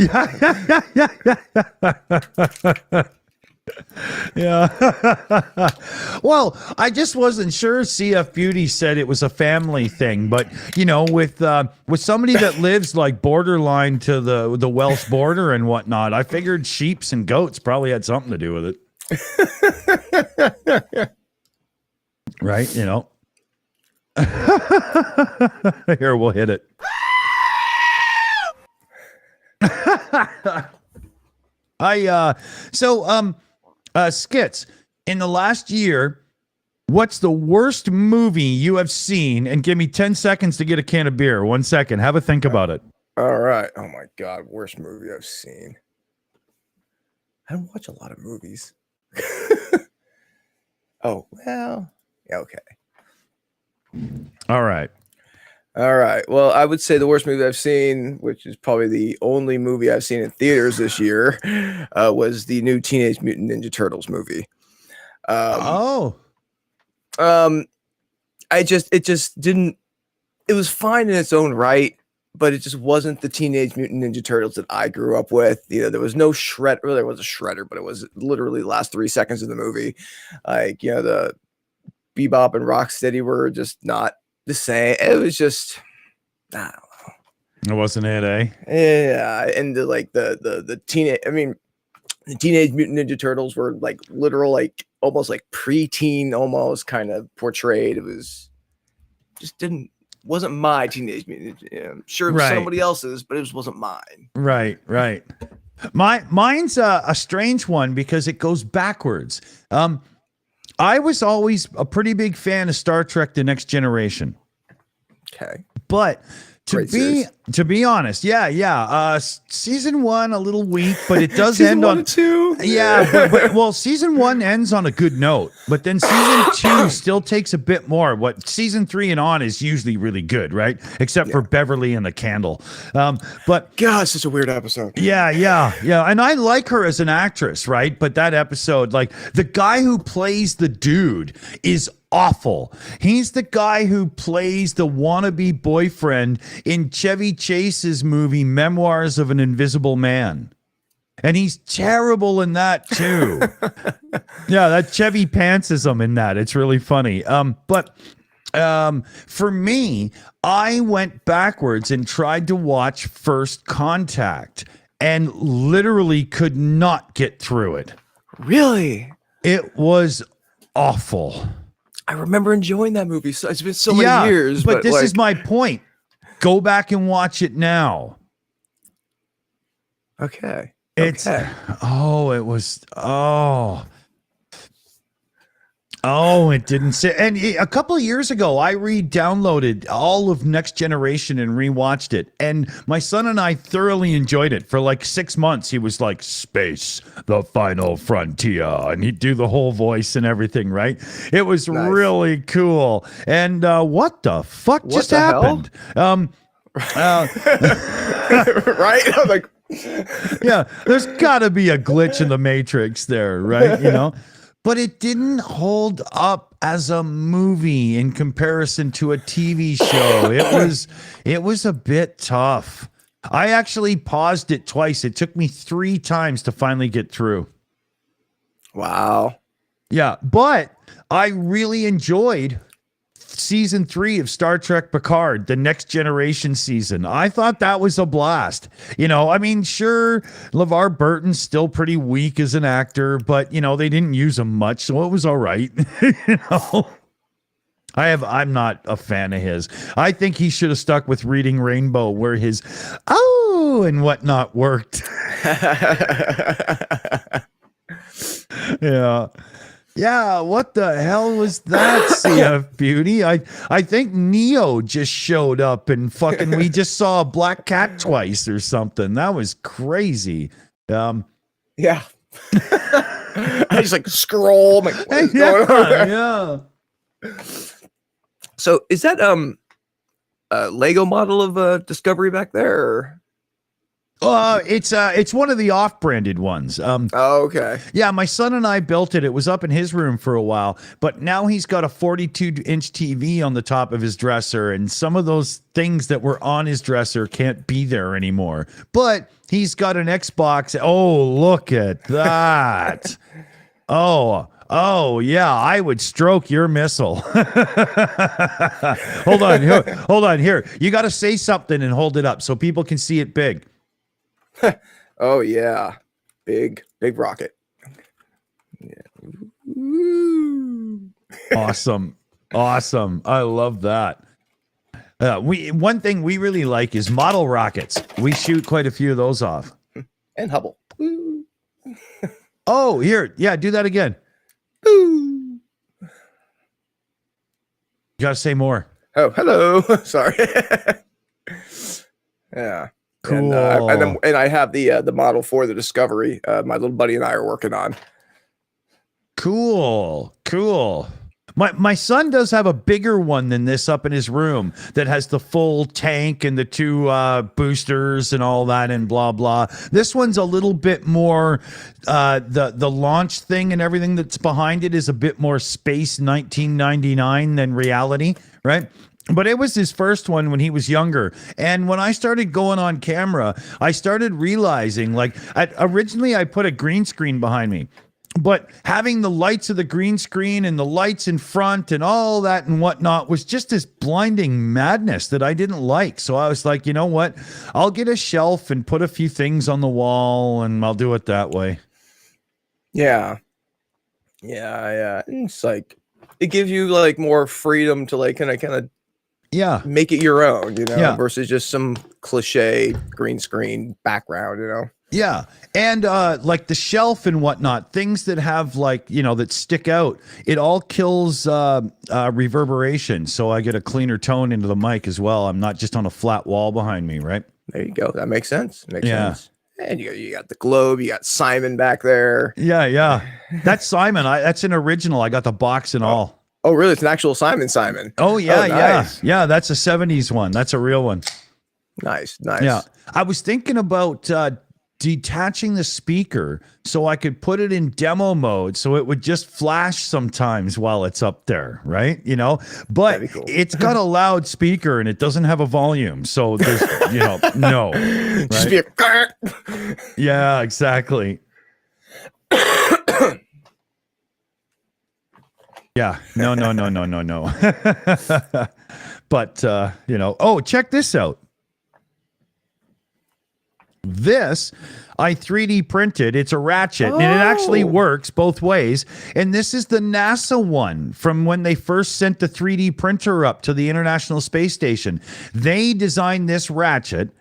Well, I just wasn't sure. CF Beauty said it was a family thing, but you know, with somebody that lives like borderline to the Welsh border and whatnot, I figured sheeps and goats probably had something to do with it. Right? You know. Here, we'll hit it. Skits, in the last year, what's the worst movie you have seen? And give me 10 seconds to get a can of beer. 1 second. Have a think about it. All right. Oh my God. Worst movie I've seen. I don't watch a lot of movies. Oh, well, yeah, okay. All right. Well, I would say the worst movie I've seen, which is probably the only movie I've seen in theaters this year, was the new Teenage Mutant Ninja Turtles movie. It just didn't. It was fine in its own right, but it just wasn't the Teenage Mutant Ninja Turtles that I grew up with. There was no shred. Well, there was a shredder, but it was literally the last 3 seconds of the movie. Like, the Bebop and Rocksteady were just not the same. It was just, I don't know. It wasn't it, eh? Yeah, and the teenage. I mean, the Teenage Mutant Ninja Turtles were like literal, like almost like preteen, almost kind of portrayed. It was just wasn't my Teenage Mutant. I'm sure it was somebody else's, but it wasn't mine. Right. Mine's a strange one because it goes backwards. I was always a pretty big fan of Star Trek: The Next Generation. Okay, but to be honest, season 1 a little weak, but it does end on 2. Well, season 1 ends on a good note, but then season 2 still takes a bit more. What season 3 and on is usually really good, right? Except for Beverly and the Candle. But God, it's such a weird episode. Yeah. And I like her as an actress, right? But that episode, like the guy who plays the dude is awful. He's the guy who plays the wannabe boyfriend in Chevy Chase's movie Memoirs of an Invisible Man. And he's terrible in that too. Yeah, that Chevy Pantsism in that. It's really funny. But for me, I went backwards and tried to watch First Contact and literally could not get through it. Really? It was awful. I remember enjoying that movie. So it's been so many years. But this is my point. Go back and watch it now. Okay. It didn't say. And a couple of years ago, I re-downloaded all of Next Generation and rewatched it. And my son and I thoroughly enjoyed it. For like 6 months, he was like, "Space, the final frontier." And he'd do the whole voice and everything, right? It was really cool. And what the fuck just happened? Right? I'm like, yeah, there's got to be a glitch in the Matrix there, right? But it didn't hold up as a movie in comparison to a TV show. It was a bit tough. I actually paused it twice. It took me 3 times to finally get through. Wow. Yeah, but I really enjoyed season 3 of Star Trek Picard, the Next Generation season. I thought that was a blast. I mean, sure, LeVar Burton's still pretty weak as an actor, but they didn't use him much, so it was all right. I'm not a fan of his. I think he should have stuck with Reading Rainbow, where his and whatnot worked. Yeah, what the hell was that, CF Beauty? I think Neo just showed up and fucking we just saw a black cat twice or something. That was crazy. Yeah. I just like scroll. I'm like, what's going on? Yeah. So is that a Lego model of Discovery back there? Or? It's one of the off-branded ones. Okay. Yeah, my son and I built it. It was up in his room for a while, but now he's got a 42-inch TV on the top of his dresser, and some of those things that were on his dresser can't be there anymore. But he's got an Xbox. Oh, look at that. Oh, yeah, I would stroke your missile. Hold on here. You got to say something and hold it up so people can see it big. Oh yeah, big rocket. Yeah. Awesome. I love that. One thing we really like is model rockets. We shoot quite a few of those off. And Hubble. Oh, here, yeah, do that again. You gotta say more. Oh, hello. Sorry. Yeah. Cool. And I have the model for the Discovery. My little buddy and I are working on. Cool. My son does have a bigger one than this up in his room that has the full tank and the 2 boosters and all that and blah blah. This one's a little bit more the launch thing and everything that's behind it is a bit more space 1999 than reality, right? But it was his first one when he was younger. And when I started going on camera, I started realizing, like, originally I put a green screen behind me. But having the lights of the green screen and the lights in front and all that and whatnot was just this blinding madness that I didn't like. So I was like, you know what? I'll get a shelf and put a few things on the wall and I'll do it that way. Yeah. Yeah. It's like, it gives you like more freedom to like kind of Yeah. make it your own, you know, Yeah. versus just some cliche green screen background, you know. Yeah. And like the shelf and whatnot, things that have like, you know, that stick out, it all kills reverberation. So I get a cleaner tone into the mic as well. I'm not just on a flat wall behind me, right? There you go. That makes sense. Makes sense. And you got the globe, you got Simon back there. Yeah. That's Simon. That's an original. I got the box and all. Oh, really? It's an actual Simon. Oh, yeah, nice. yeah. That's a 70s one. That's a real one. Nice. Yeah. I was thinking about detaching the speaker so I could put it in demo mode so it would just flash sometimes while it's up there, right? You know, but Cool. It's got a loud speaker and it doesn't have a volume. So there's, you know, no. Right? Just be a Yeah, exactly. Yeah, no. But, you know, oh, check this out. This I 3D printed. It's a ratchet and it actually works both ways. And this is the NASA one from when they first sent the 3D printer up to the International Space Station. They designed this ratchet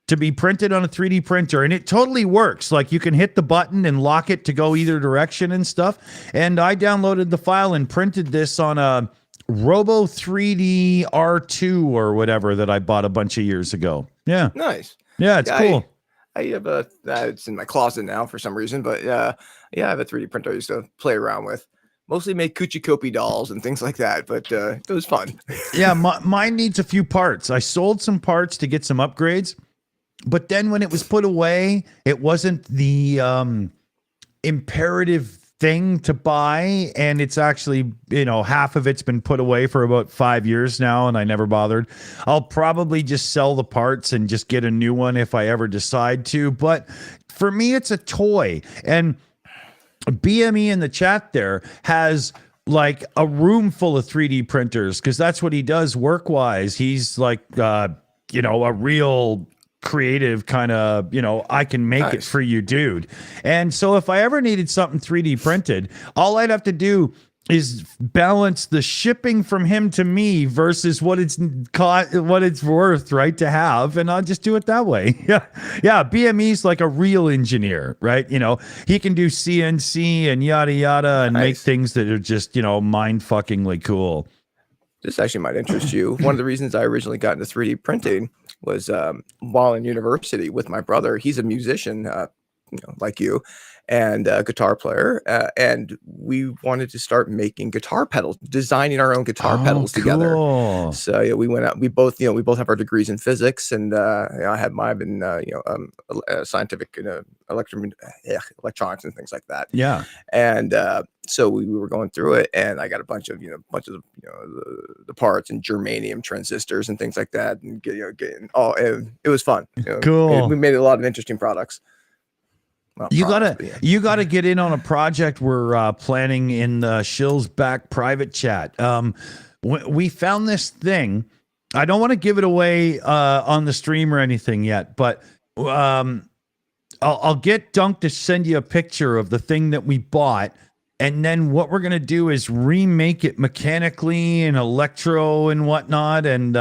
to be printed on a 3D printer, and it totally works. Like you can hit the button and lock it to go either direction and stuff. And I downloaded the file and printed this on a Robo 3D R2 or whatever that I bought a bunch of years ago. Yeah. Nice. Yeah, it's cool. I have a, it's in my closet now for some reason, but yeah, I have a 3D printer I used to play around with. Mostly made Kuchikopi dolls and things like that, but it was fun. Yeah, mine needs a few parts. I sold some parts to get some upgrades. But then when it was put away, it wasn't the imperative thing to buy. And it's actually, you know, half of it's been put away for about 5 years now, and I never bothered. I'll probably just sell the parts and just get a new one if I ever decide to. But for me, it's a toy. And BME in the chat there has like a room full of 3D printers because that's what he does work-wise. He's like, you know, a real creative kind of, you know, I can make it for you dude. And so if I ever needed something 3D printed, all I'd have to do is balance the shipping from him to me versus what it's worth, right, to have, and I'll just do it that way. Yeah, BME's like a real engineer, right? You know, he can do CNC and yada yada and make things that are just, you know, mind-fuckingly cool. This actually might interest you. One of the reasons I originally got into 3D printing was while in university with my brother. He's a musician, you know, like you, and a guitar player. And we wanted to start making guitar pedals, designing our own guitar pedals together. So yeah, we went out. We both have our degrees in physics, and you know, I had mine in scientific electronics and things like that. Yeah, and so we were going through it, and I got a bunch of the parts and germanium transistors and things like that, and getting it was fun. You know, cool. We made a lot of interesting products. Well, you gotta get in on a project we're planning in the Shills back private chat. We found this thing. I don't want to give it away on the stream or anything yet, but I'll get Dunk to send you a picture of the thing that we bought. And then what we're going to do is remake it mechanically and electro and whatnot. And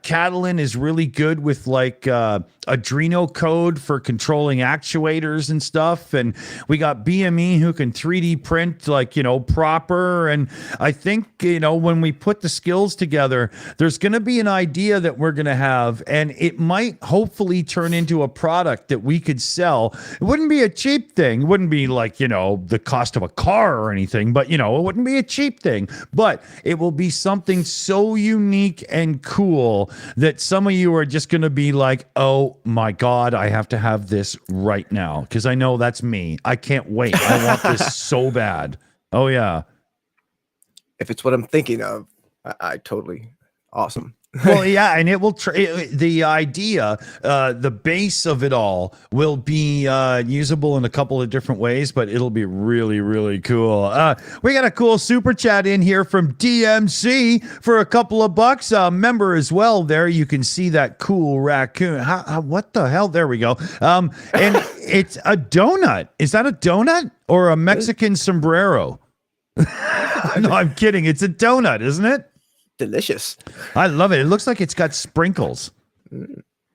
Catalan is really good with like Adreno code for controlling actuators and stuff. And we got BME who can 3D print like, you know, proper. And I think, you know, when we put the skills together, there's going to be an idea that we're going to have, and it might hopefully turn into a product that we could sell. It wouldn't be a cheap thing. It wouldn't be like, you know, the cost of a car or anything, but, you know, it wouldn't be a cheap thing, but it will be something so unique and cool that some of you are just going to be like, oh my God, I have to have this right now. Because I know that's me. I can't wait. I want this so bad. Oh yeah. If it's what I'm thinking of, Awesome. Well, yeah, and it will. The idea, the base of it all, will be usable in a couple of different ways, but it'll be really, really cool. We got a cool super chat in here from DMC for a couple of bucks. Member as well. There, you can see that cool raccoon. What the hell? There we go. And it's a donut. Is that a donut or a Mexican sombrero? No, I'm kidding. It's a donut, isn't it? Delicious. I love it. It looks like it's got sprinkles.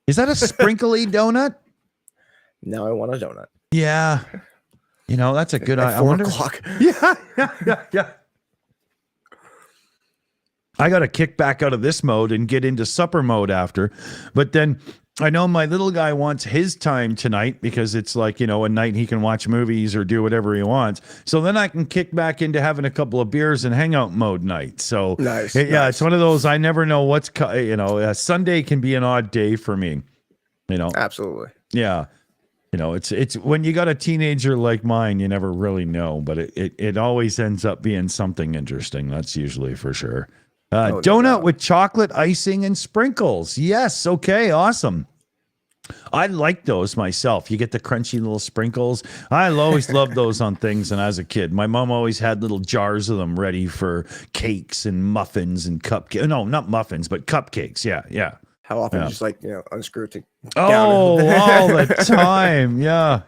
Is that a sprinkly donut? Now I want a donut. Yeah. You know, that's a good idea. At 4 o'clock. Yeah. I got to kick back out of this mode and get into supper mode after. But then I know my little guy wants his time tonight because it's like, you know, a night he can watch movies or do whatever he wants. So then I can kick back into having a couple of beers and hangout mode night. So nice. It's one of those, I never know what's, Sunday can be an odd day for me, you know. Absolutely. Yeah. You know, it's when you got a teenager like mine, you never really know, but it always ends up being something interesting. That's usually for sure. Donut with chocolate icing and sprinkles. Yes. Okay. Awesome. I like those myself. You get the crunchy little sprinkles. I always loved those on things. And as a kid, my mom always had little jars of them ready for cakes and muffins and cupcakes. No, not muffins, but cupcakes. Yeah. How often you just like, you know, unscrew it all the time. Yeah.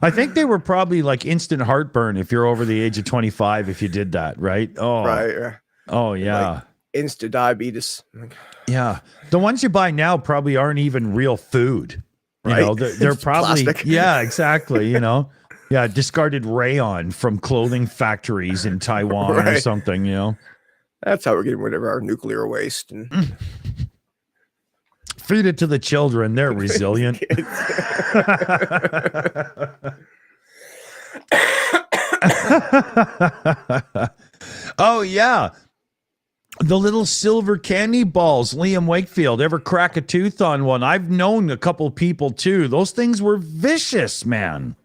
I think they were probably like instant heartburn if you're over the age of 25 if you did that, right? Oh, right. Oh, yeah. Like instant diabetes. Yeah. The ones you buy now probably aren't even real food. You know, they're probably, plastic. Yeah, exactly. You know, yeah, discarded rayon from clothing factories in Taiwan or something, you know. That's how we're getting rid of our nuclear waste. And feed it to the children. They're resilient. Oh, yeah. The little silver candy balls, Liam Wakefield, ever crack a tooth on one? I've known a couple people too. Those things were vicious, man.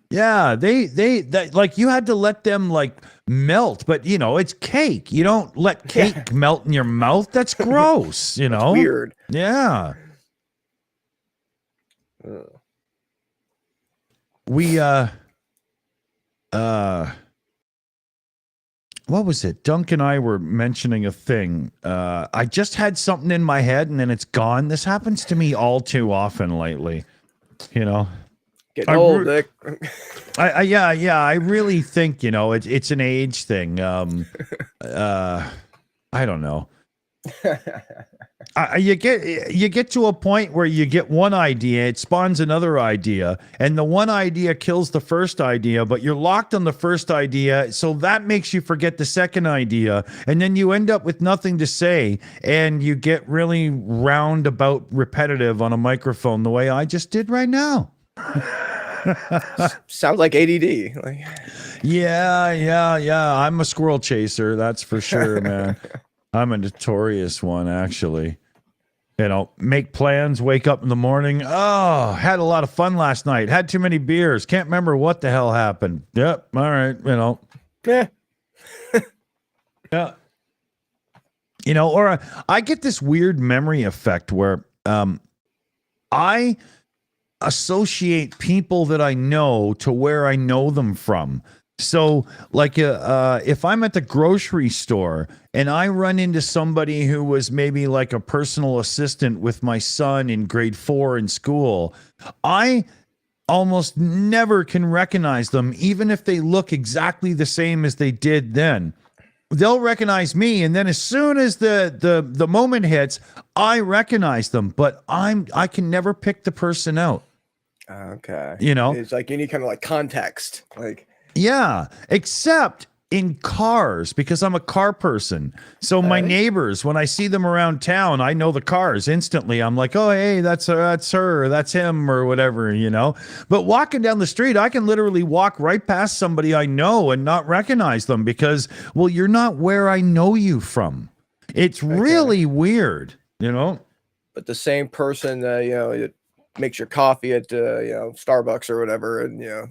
Yeah, they like you had to let them like melt, but you know, it's cake. You don't let cake melt in your mouth. That's gross, you know. Weird. Yeah. What was it? Dunk and I were mentioning a thing. I just had something in my head and then it's gone. This happens to me all too often lately. You know, getting old, Dick. I really think, you know, it's an age thing. I don't know. You get to a point where you get one idea, it spawns another idea, and the one idea kills the first idea, but you're locked on the first idea, so that makes you forget the second idea, and then you end up with nothing to say, and you get really roundabout repetitive on a microphone the way I just did right now. Sounds like ADD. Like... Yeah. I'm a squirrel chaser, that's for sure, man. I'm a notorious one, actually. You know, make plans, wake up in the morning. Oh, had a lot of fun last night. Had too many beers. Can't remember what the hell happened. Yep. All right. You know. Yeah. Yeah. You know, or I get this weird memory effect where I associate people that I know to where I know them from. So, like, if I'm at the grocery store and I run into somebody who was maybe like a personal assistant with my son in grade 4 in school, I almost never can recognize them, even if they look exactly the same as they did then. They'll recognize me, and then as soon as the moment hits, I recognize them, but I can never pick the person out. Okay. You know, it's like you need kind of like context, like. Yeah, except in cars, because I'm a car person. So my neighbors, when I see them around town, I know the cars instantly. I'm like, oh, hey, that's her, that's him, or whatever, you know. But walking down the street, I can literally walk right past somebody I know and not recognize them because, well, you're not where I know you from. It's really weird, you know. But the same person, you know, it makes your coffee at, you know, Starbucks or whatever, and, you know,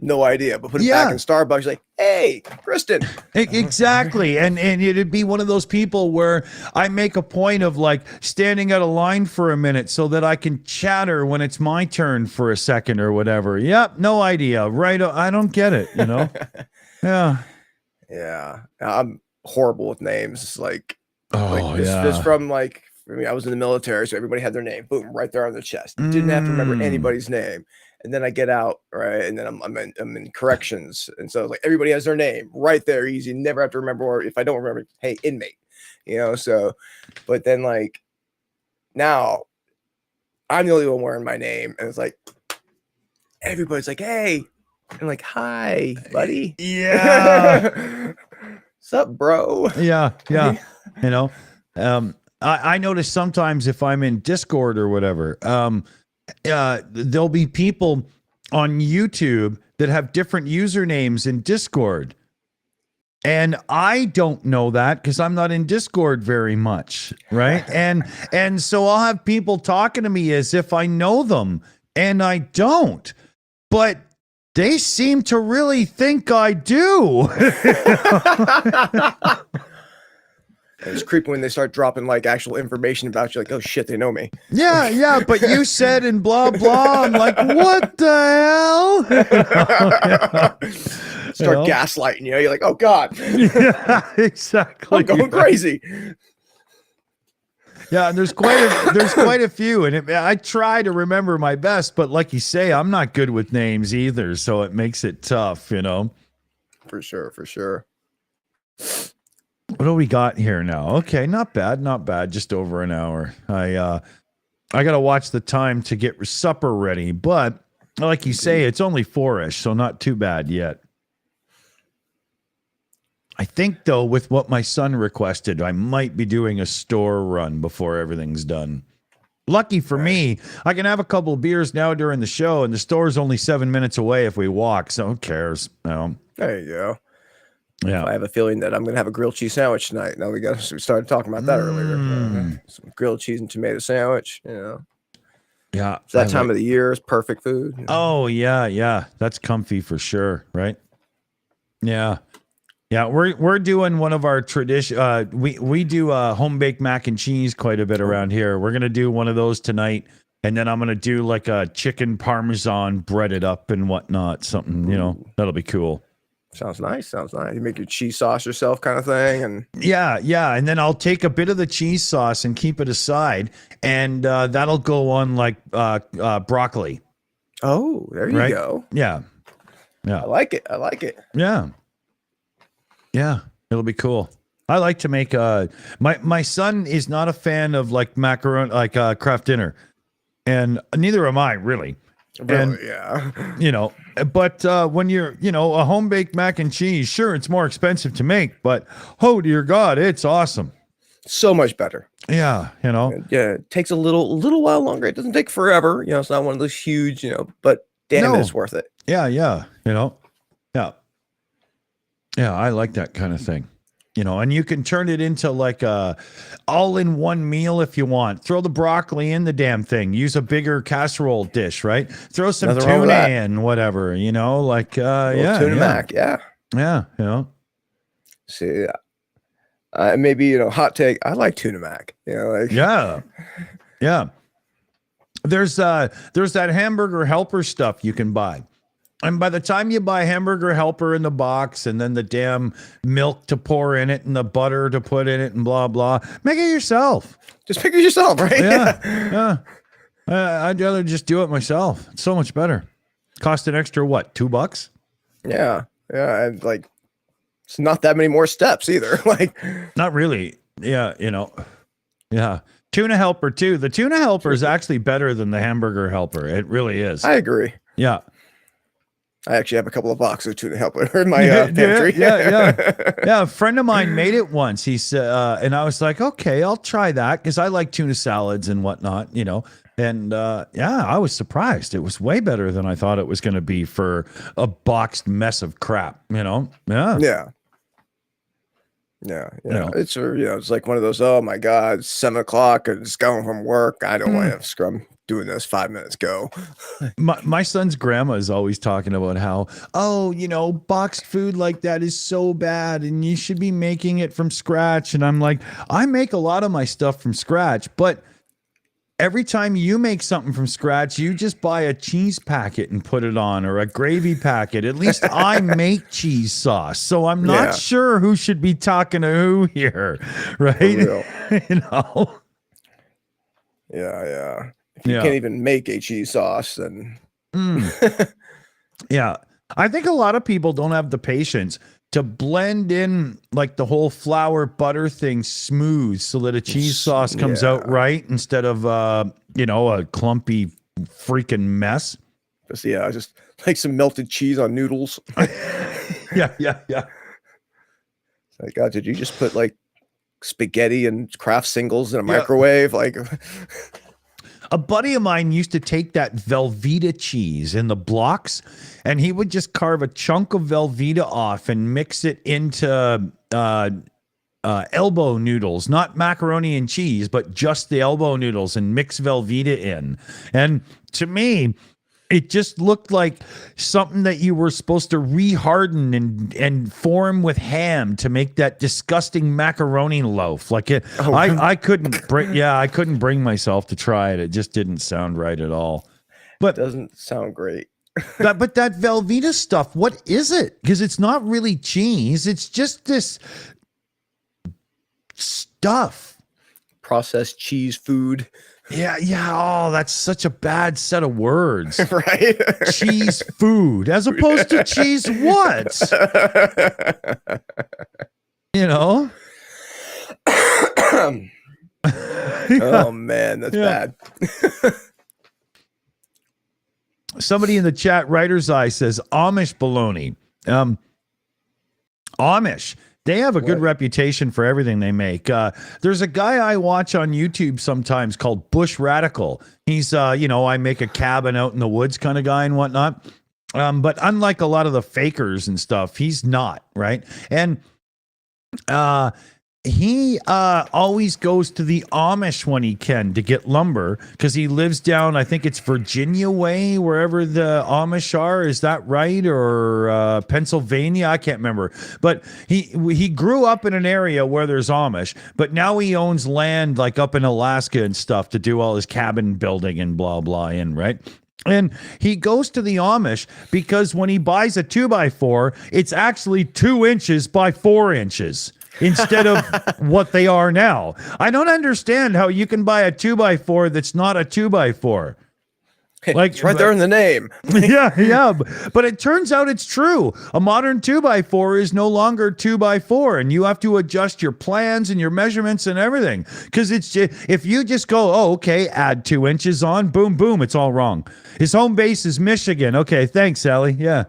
no idea. But put it back in Starbucks, like, hey, Kristen. Exactly. And it'd be one of those people where I make a point of like standing at a line for a minute so that I can chatter when it's my turn for a second or whatever. Yep, no idea. Right. I don't get it, you know? Yeah. Yeah. I'm horrible with names. It's like, yeah. this from like, I mean, I was in the military, so everybody had their name, boom, right there on their chest. Didn't have to remember anybody's name. And then I get out, right, and then I'm in corrections, and so like everybody has their name right there, easy. Never have to remember. Or if I don't remember, hey, inmate, you know. So, but then like now, I'm the only one wearing my name, and it's like everybody's like, hey, and like, hi, buddy. Yeah. What's up, bro? Yeah. You know, I notice sometimes if I'm in Discord or whatever, there'll be people on YouTube that have different usernames in Discord. And I don't know that because I'm not in Discord very much, right? and so I'll have people talking to me as if I know them, and I don't. But they seem to really think I do. It's creepy when they start dropping like actual information about you, like, oh shit, they know me. Yeah, but you said and blah blah. I'm like, what the hell? Start gaslighting you. You're like, oh god. Yeah, exactly. I'm going crazy. Yeah, and there's quite a few, and I try to remember my best, but like you say, I'm not good with names either, so it makes it tough, you know. For sure. What do we got here now? Okay, not bad. Just over an hour. I gotta watch the time to get supper ready, but like you say, it's only 4-ish, so not too bad yet. I think though, with what my son requested, I might be doing a store run before everything's done. Lucky for me, I can have a couple of beers now during the show, and the store's only 7 minutes away if we walk, so who cares? You There you go. Yeah. I have a feeling that I'm gonna have a grilled cheese sandwich tonight. Now we started talking about that earlier. Some grilled cheese and tomato sandwich, you know. Yeah. It's that time of the year is perfect food. You know? Oh yeah. That's comfy for sure, right? Yeah. Yeah, we're doing one of our tradition. We do home baked mac and cheese quite a bit around here. We're gonna do one of those tonight, and then I'm gonna do like a chicken parmesan breaded up and whatnot. Something, you know, that'll be cool. Sounds nice. You make your cheese sauce yourself, kind of thing, and yeah. And then I'll take a bit of the cheese sauce and keep it aside, and that'll go on like broccoli. Oh, there you go. Yeah. I like it. Yeah, it'll be cool. I like to make my son is not a fan of like macaroni, like Kraft Dinner, and neither am I really. And, yeah. You know, but when you're, you know, a home baked mac and cheese, sure, it's more expensive to make, but oh dear God, it's awesome. So much better. Yeah, you know. Yeah, it takes a little while longer. It doesn't take forever. You know, it's not one of those huge, you know, but damn, it's worth it. Yeah, you know. Yeah, I like that kind of thing. You know, and you can turn it into like a all-in-one meal if you want. Throw the broccoli in the damn thing. Use a bigger casserole dish, right? Throw some tuna in, whatever, you know, like tuna mac, yeah, you know. See, maybe, you know, hot take. I like tuna mac. You know, like yeah. There's that hamburger helper stuff you can buy. And by the time you buy hamburger helper in the box and then the damn milk to pour in it and the butter to put in it and blah, blah, make it yourself. Just pick it yourself, right? Yeah. I'd rather just do it myself. It's so much better. Cost an extra, what, $2? Yeah. And like, it's not that many more steps either. Like, not really. Yeah. You know, yeah. Tuna helper too. The tuna helper is actually better than the hamburger helper. It really is. I agree. Yeah. I actually have a couple of boxes of tuna helper in my pantry. Yeah. A friend of mine made it once. He said, and I was like, okay, I'll try that because I like tuna salads and whatnot, you know. And I was surprised. It was way better than I thought it was going to be for a boxed mess of crap, you know. Yeah. Yeah, You yeah. know, It's like one of those, oh my God, it's 7 o'clock and it's going from work. I don't want Mm. to scrum doing this 5 minutes go. my son's grandma is always talking about how, oh, boxed food like that is so bad and you should be making it from scratch. And I'm like, I make a lot of my stuff from scratch, but every time you make something from scratch, you just buy a cheese packet and put it on, or a gravy packet. At least I make cheese sauce. So I'm not Yeah. sure who should be talking to who here, right? real. Yeah. Yeah. If you can't even make a cheese sauce, then Yeah. I think a lot of people don't have the patience to blend in like the whole flour butter thing smooth so that a cheese sauce comes out right instead of a clumpy freaking mess. Just like some melted cheese on noodles. Yeah. It's like, God, did you just put like spaghetti and Kraft singles in a microwave? Like, a buddy of mine used to take that Velveeta cheese in the blocks, and he would just carve a chunk of Velveeta off and mix it into elbow noodles, not macaroni and cheese, but just the elbow noodles, and mix Velveeta in. And to me, it just looked like something that you were supposed to reharden and form with ham to make that disgusting macaroni loaf. Like I couldn't bring myself to try it. It just didn't sound right at all. But it doesn't sound great. but that Velveeta stuff, what is it? Because it's not really cheese. It's just this stuff. Processed cheese food. Yeah. Oh, that's such a bad set of words. Right? Cheese food as opposed to cheese what? Oh man, that's bad. Somebody in the chat, Writer's Eye, says Amish baloney. Amish, they have a good reputation for everything they make. There's a guy I watch on YouTube sometimes called Bush Radical. He's, I make a cabin out in the woods kind of guy and whatnot. But unlike a lot of the fakers and stuff, he's not, right? And he always goes to the Amish when he can to get lumber because he lives down, I think it's Virginia way, wherever the Amish are. Is that right? Or Pennsylvania? I can't remember. But he grew up in an area where there's Amish, but now he owns land like up in Alaska and stuff to do all his cabin building and blah, blah in, right? And he goes to the Amish because when he buys a 2x4, it's actually 2 inches by 4 inches. Instead of what they are now. I don't understand how you can buy a 2x4 that's not a 2x4. Like it's right there in the name. yeah. But it turns out it's true. A modern 2x4 is no longer 2x4, and you have to adjust your plans and your measurements and everything. Because if you just go, oh, okay, add 2 inches on, boom, boom, it's all wrong. His home base is Michigan. Okay, thanks, Sally. Yeah,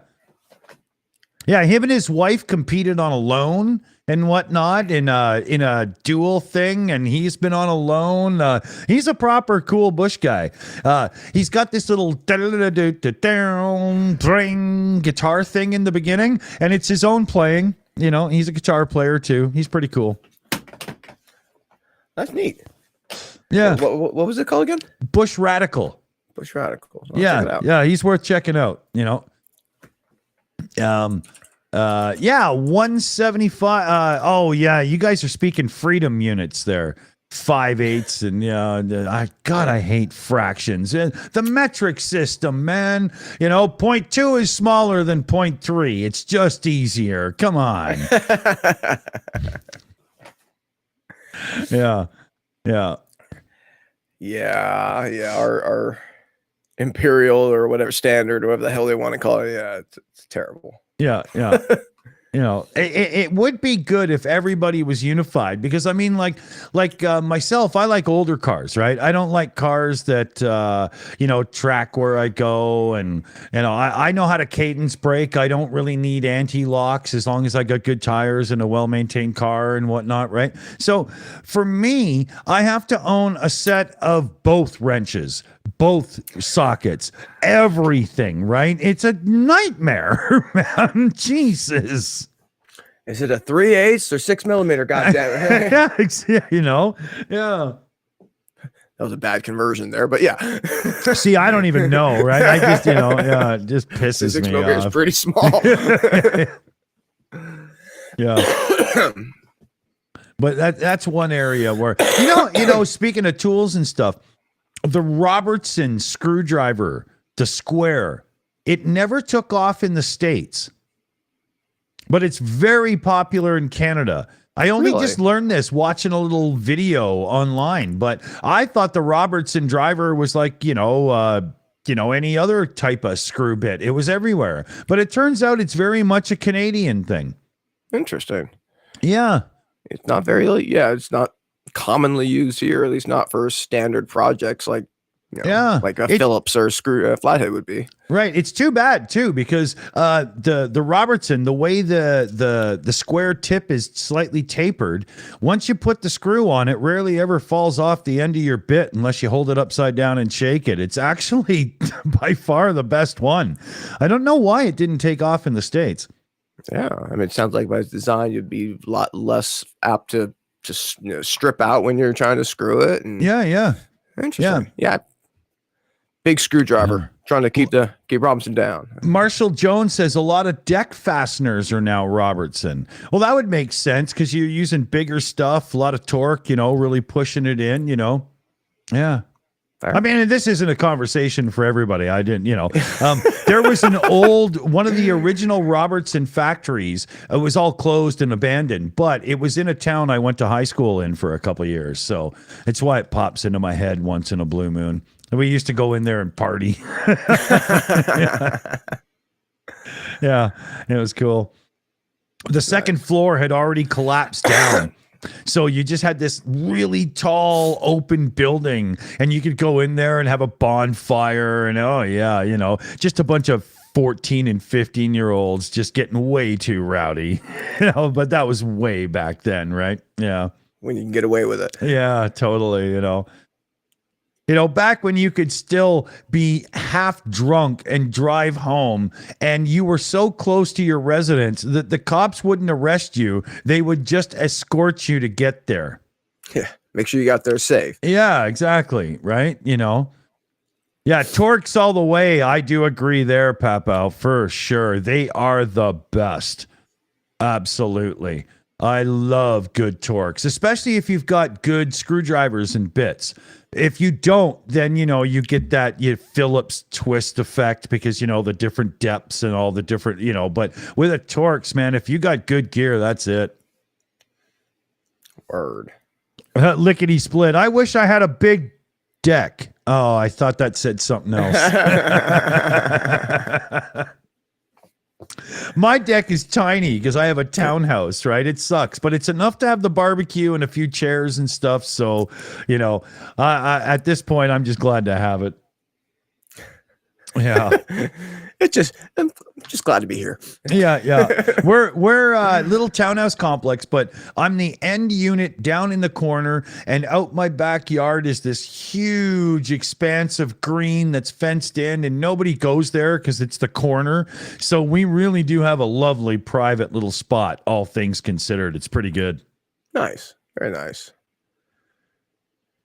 him and his wife competed on a loan and whatnot in a dual thing, and he's been on a loan. He's a proper cool bush guy. He's got this little guitar thing in the beginning, and it's his own playing. He's a guitar player too. He's pretty cool. That's neat. Yeah. What was it called again? Bush Radical. Bush Radical. Yeah. He's worth checking out. 175. You guys are speaking freedom units there. 5/8 and I hate fractions. The metric system, man. 0.2 is smaller than 0.3. It's just easier. Come on. Yeah. Our imperial or whatever standard or whatever the hell they want to call it. Yeah, it's terrible. Yeah. It would be good if everybody was unified because I mean, like myself, I like older cars, right? I don't like cars that, track where I go and, I know how to cadence brake. I don't really need anti-locks as long as I got good tires and a well-maintained car and whatnot, right? So for me, I have to own a set of both wrenches, both sockets, everything, right? It's a nightmare, man. Jesus. Is it a 3/8 or 6mm? God damn it. Yeah, you know, yeah. That was a bad conversion there, but yeah. See, I don't even know, right? I just, you know, yeah, it just pisses me 6mm is off. pretty small. Yeah. But that's one area where, you know, speaking of tools and stuff, the Robertson screwdriver, the square, it never took off in the States, but it's very popular in Canada. I only just learned this watching a little video online, but I thought the Robertson driver was like, any other type of screw bit. It was everywhere, but it turns out it's very much a Canadian thing. Interesting. Yeah. It's not it's not commonly used here, at least not for standard projects like, like a Phillips or a flathead would be. Right. It's too bad too, because the Robertson, the way the square tip is slightly tapered, once you put the screw on, it rarely ever falls off the end of your bit unless you hold it upside down and shake it. It's actually by far the best one. I don't know why it didn't take off in the States. Yeah, I mean, it sounds like by design you'd be a lot less apt to just strip out when you're trying to screw it. And yeah, interesting. Yeah, big screwdriver trying to keep Robinson down. Marshall Jones says a lot of deck fasteners are now Robertson. Well, that would make sense because you're using bigger stuff, a lot of torque, really pushing it in. Yeah. Fair. I mean, this isn't a conversation for everybody. I didn't, there was one of the original Robertson factories. It was all closed and abandoned, but it was in a town I went to high school in for a couple of years. So it's why it pops into my head once in a blue moon. And we used to go in there and party. Yeah, it was cool. The second floor had already collapsed down. So you just had this really tall open building and you could go in there and have a bonfire and just a bunch of 14 and 15-year-olds just getting way too rowdy. But that was way back then, right? Yeah. When you can get away with it. Yeah, totally, back when you could still be half drunk and drive home and you were so close to your residence that the cops wouldn't arrest you. They would just escort you to get there. Yeah. Make sure you got there safe. Yeah, exactly. Right. Yeah. Torques all the way. I do agree there, Papo, for sure. They are the best. Absolutely. I love good Torques, especially if you've got good screwdrivers and bits. If you don't, then, you get that Phillips twist effect because, the different depths and all the different, but with a Torques, man, if you got good gear, that's it. Word. Lickety split. I wish I had a big deck. Oh, I thought that said something else. My deck is tiny because I have a townhouse, right? It sucks, but it's enough to have the barbecue and a few chairs and stuff. So, at this point, I'm just glad to have it. Yeah. I'm just glad to be here. Yeah. We're a little townhouse complex, but I'm the end unit down in the corner, and out my backyard is this huge expanse of green that's fenced in, and nobody goes there because it's the corner. So we really do have a lovely private little spot, all things considered. It's pretty good. Nice. Very nice.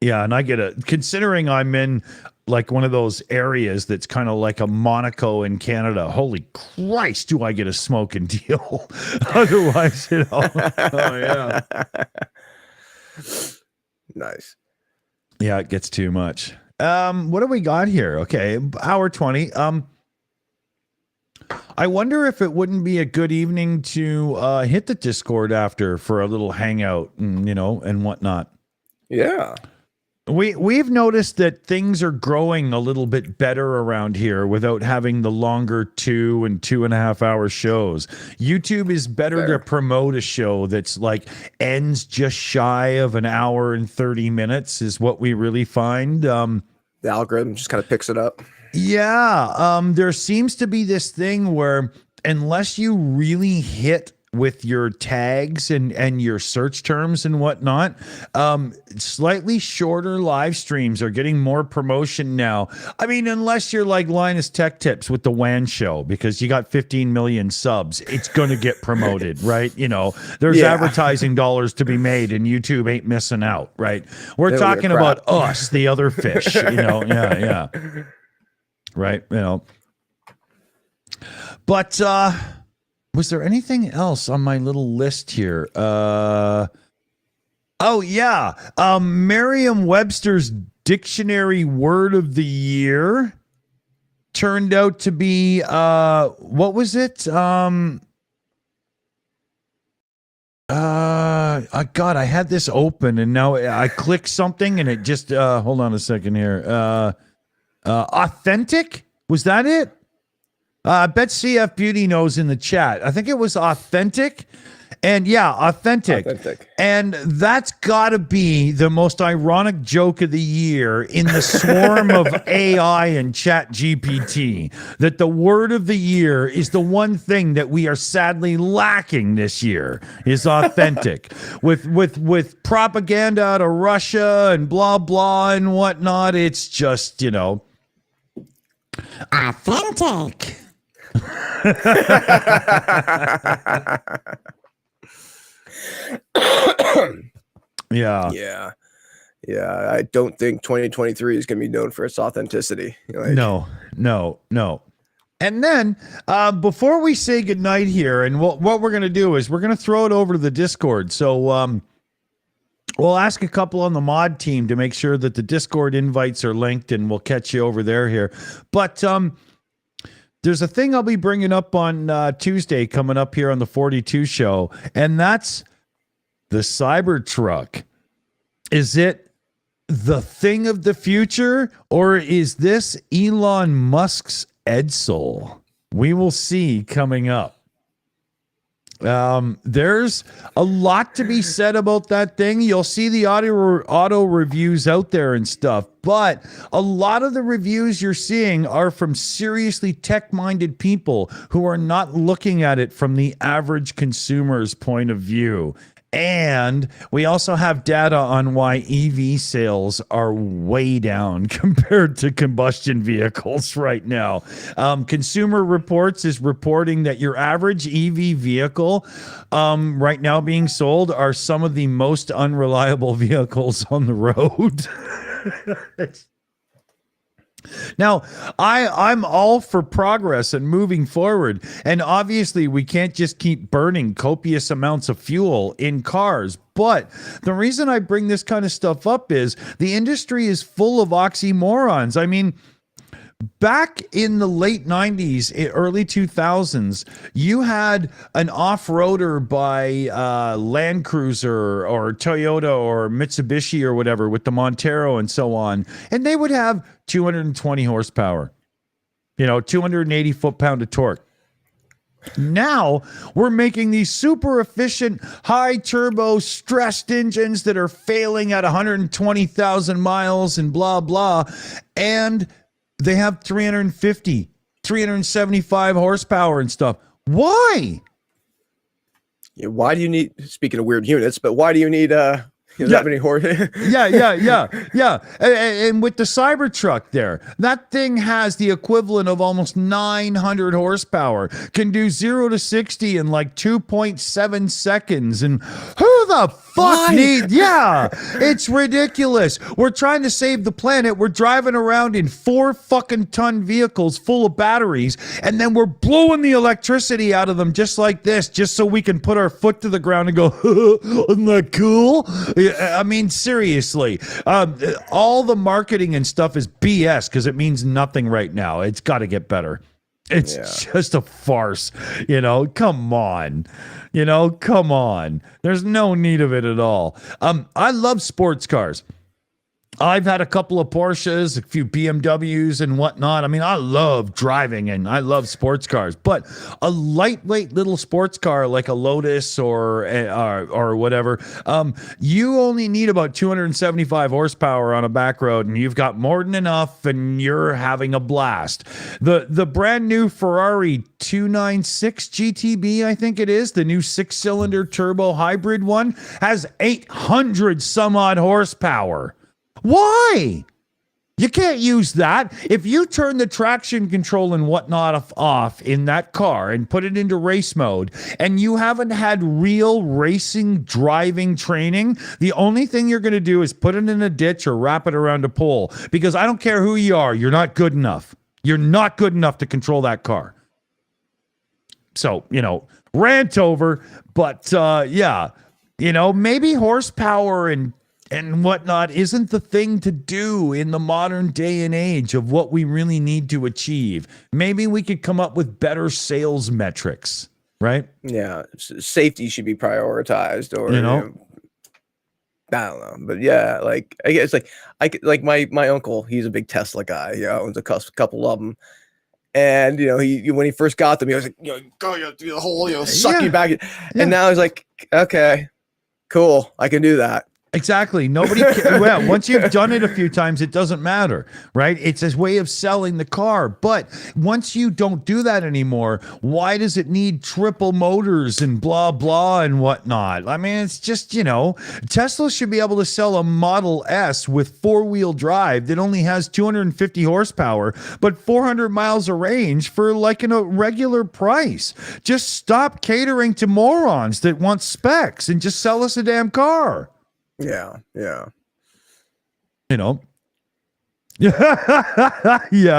Yeah, and considering I'm in like one of those areas that's kind of like a Monaco in Canada. Holy Christ, do I get a smoking deal? Otherwise, oh yeah. Nice. Yeah, it gets too much. What do we got here? Okay, hour 20. I wonder if it wouldn't be a good evening to hit the Discord after for a little hangout and and whatnot. Yeah. We've noticed that things are growing a little bit better around here without having the longer 2 and 2.5 hour shows. YouTube is better to promote a show that's like ends just shy of an hour and 30 minutes is what we really find. The algorithm just kind of picks it up. Yeah. There seems to be this thing where unless you really hit with your tags and your search terms and whatnot. Slightly shorter live streams are getting more promotion now. I mean, unless you're like Linus Tech Tips with the WAN show, because you got 15 million subs, it's going to get promoted, right? You know, there's advertising dollars to be made, and YouTube ain't missing out, right? We're talking about us, the other fish, you know, yeah. Right, you know. But was there anything else on my little list here? Merriam-Webster's Dictionary Word of the Year turned out to be what was it? God, I had this open and now I clicked something and it just hold on a second here. Authentic? Was that it? I bet CF Beauty knows in the chat. I think it was authentic. And yeah, authentic. And that's got to be the most ironic joke of the year in the swarm of AI and Chat GPT. That the word of the year is the one thing that we are sadly lacking this year is authentic. with propaganda out of Russia and blah blah and whatnot, it's just, you know, authentic. Yeah. I don't think 2023 is going to be known for its authenticity. Like, no. And then before we say goodnight here, and what we're going to do is we're going to throw it over to the Discord. So we'll ask a couple on the mod team to make sure that the Discord invites are linked, and we'll catch you over there here. But there's a thing I'll be bringing up on Tuesday coming up here on the 42 show, and that's the Cybertruck. Is it the thing of the future, or is this Elon Musk's Edsel? We will see coming up. There's a lot to be said about that thing. You'll see the auto reviews out there and stuff, but a lot of the reviews you're seeing are from seriously tech-minded people who are not looking at it from the average consumer's point of view. And we also have data on why EV sales are way down compared to combustion vehicles right now. Consumer Reports is reporting that your average EV vehicle right now being sold are some of the most unreliable vehicles on the road. Now, I'm all for progress and moving forward. And obviously, we can't just keep burning copious amounts of fuel in cars. But the reason I bring this kind of stuff up is the industry is full of oxymorons. I mean, back in the late 90s, early 2000s, you had an off-roader by Land Cruiser or Toyota or Mitsubishi or whatever with the Montero and so on. And they would have 220 horsepower, 280 foot-pound of torque. Now we're making these super efficient, high turbo stressed engines that are failing at 120,000 miles and blah, blah. And they have 350, 375 horsepower and stuff. Why? Yeah, why do you need, speaking of weird units, but why do you need that many horses? Yeah. And with the Cybertruck there, that thing has the equivalent of almost 900 horsepower, can do 0 to 60 in like 2.7 seconds. And who the fuck needs? Yeah, it's ridiculous. We're trying to save the planet. We're driving around in 4 fucking ton vehicles full of batteries, and then we're blowing the electricity out of them just like this, just so we can put our foot to the ground and go, isn't that cool? I mean, seriously, all the marketing and stuff is BS because it means nothing right now. It's got to get better. It's just a farce, come on, come on. There's no need of it at all. I love sports cars. I've had a couple of Porsches, a few BMWs and whatnot. I mean, I love driving and I love sports cars, but a lightweight little sports car like a Lotus or whatever, you only need about 275 horsepower on a back road, and you've got more than enough, and you're having a blast. The brand new Ferrari 296 GTB, I think it is, the new 6-cylinder turbo hybrid one, has 800 some odd horsepower. Why? You can't use that. If you turn the traction control and whatnot off in that car and put it into race mode, and you haven't had real racing driving training, the only thing you're going to do is put it in a ditch or wrap it around a pole, because I don't care who you are, you're not good enough. You're not good enough to control that car. So, rant over, but yeah, maybe horsepower and whatnot isn't the thing to do in the modern day and age of what we really need to achieve. Maybe we could come up with better sales metrics, right? Yeah, safety should be prioritized, or I don't know, but yeah, like I guess like my uncle, he's a big Tesla guy. He owns a couple of them. And he when he first got them, he was like, go through the hole, suck you back. And now he's like, okay, cool, I can do that. Exactly. Nobody well, once you've done it a few times, it doesn't matter, right? It's a way of selling the car. But once you don't do that anymore, why does it need triple motors and blah, blah, and whatnot? I mean, it's just, Tesla should be able to sell a Model S with 4-wheel drive that only has 250 horsepower, but 400 miles of range for like a regular price. Just stop catering to morons that want specs and just sell us a damn car. Yeah. Yeah,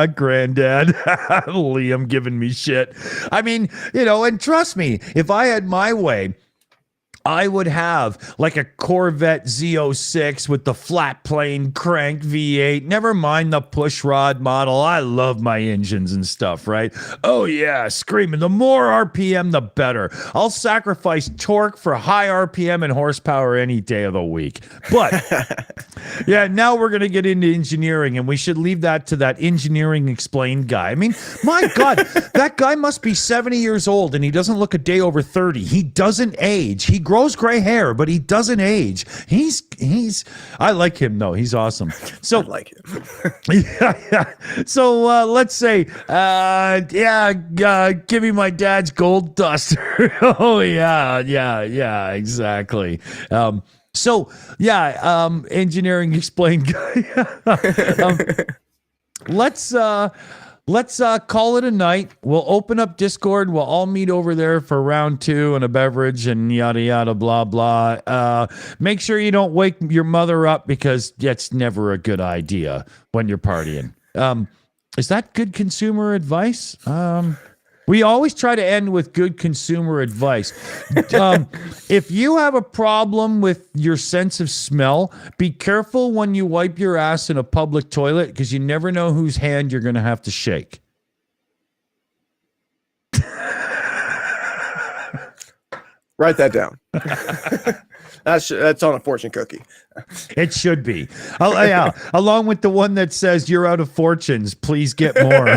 granddad. Liam giving me shit. I mean, and trust me, if I had my way, I would have like a Corvette Z06 with the flat plane crank V8. Never mind the push rod model. I love my engines and stuff, right? Oh yeah, screaming. The more RPM, the better. I'll sacrifice torque for high RPM and horsepower any day of the week. But yeah, now we're going to get into engineering, and we should leave that to that engineering explained guy. I mean, my God, that guy must be 70 years old, and he doesn't look a day over 30. He doesn't age. He grows gray hair, but he doesn't age. I like him though. He's awesome. So I like him. yeah. So let's say, give me my dad's gold duster. Oh yeah, exactly. Engineering explained guy. Let's call it a night. We'll open up Discord. We'll all meet over there for round 2 and a beverage and yada, yada, blah, blah. Make sure you don't wake your mother up, because that's never a good idea when you're partying. Is that good consumer advice? We always try to end with good consumer advice. If you have a problem with your sense of smell, be careful when you wipe your ass in a public toilet, because you never know whose hand you're going to have to shake. Write that down. That's on a fortune cookie. It should be. Yeah, along with the one that says you're out of fortunes, please get more.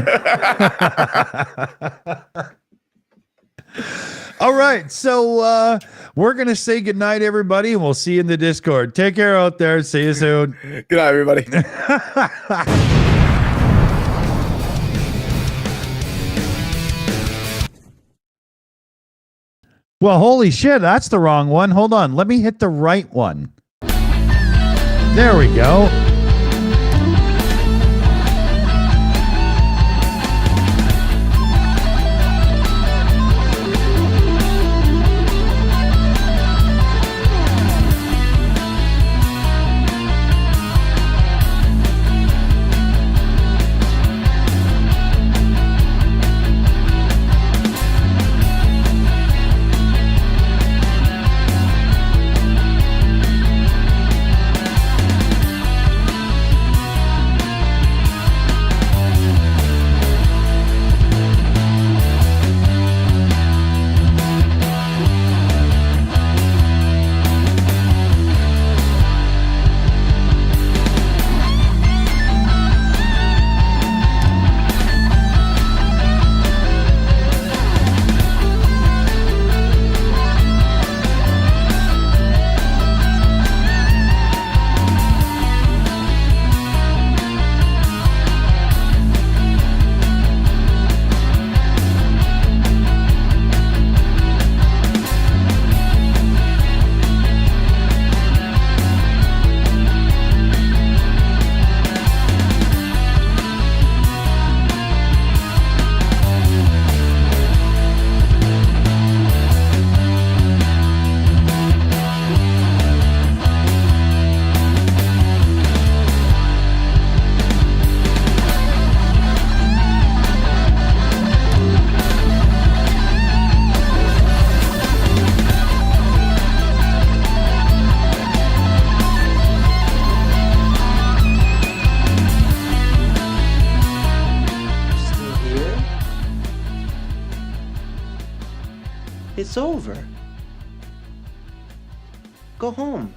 All right, so we're going to say goodnight, everybody, and we'll see you in the Discord. Take care out there. See you soon. Good night, everybody. Well, holy shit, that's the wrong one. Hold on. Let me hit the right one. There we go. It's over. Go home.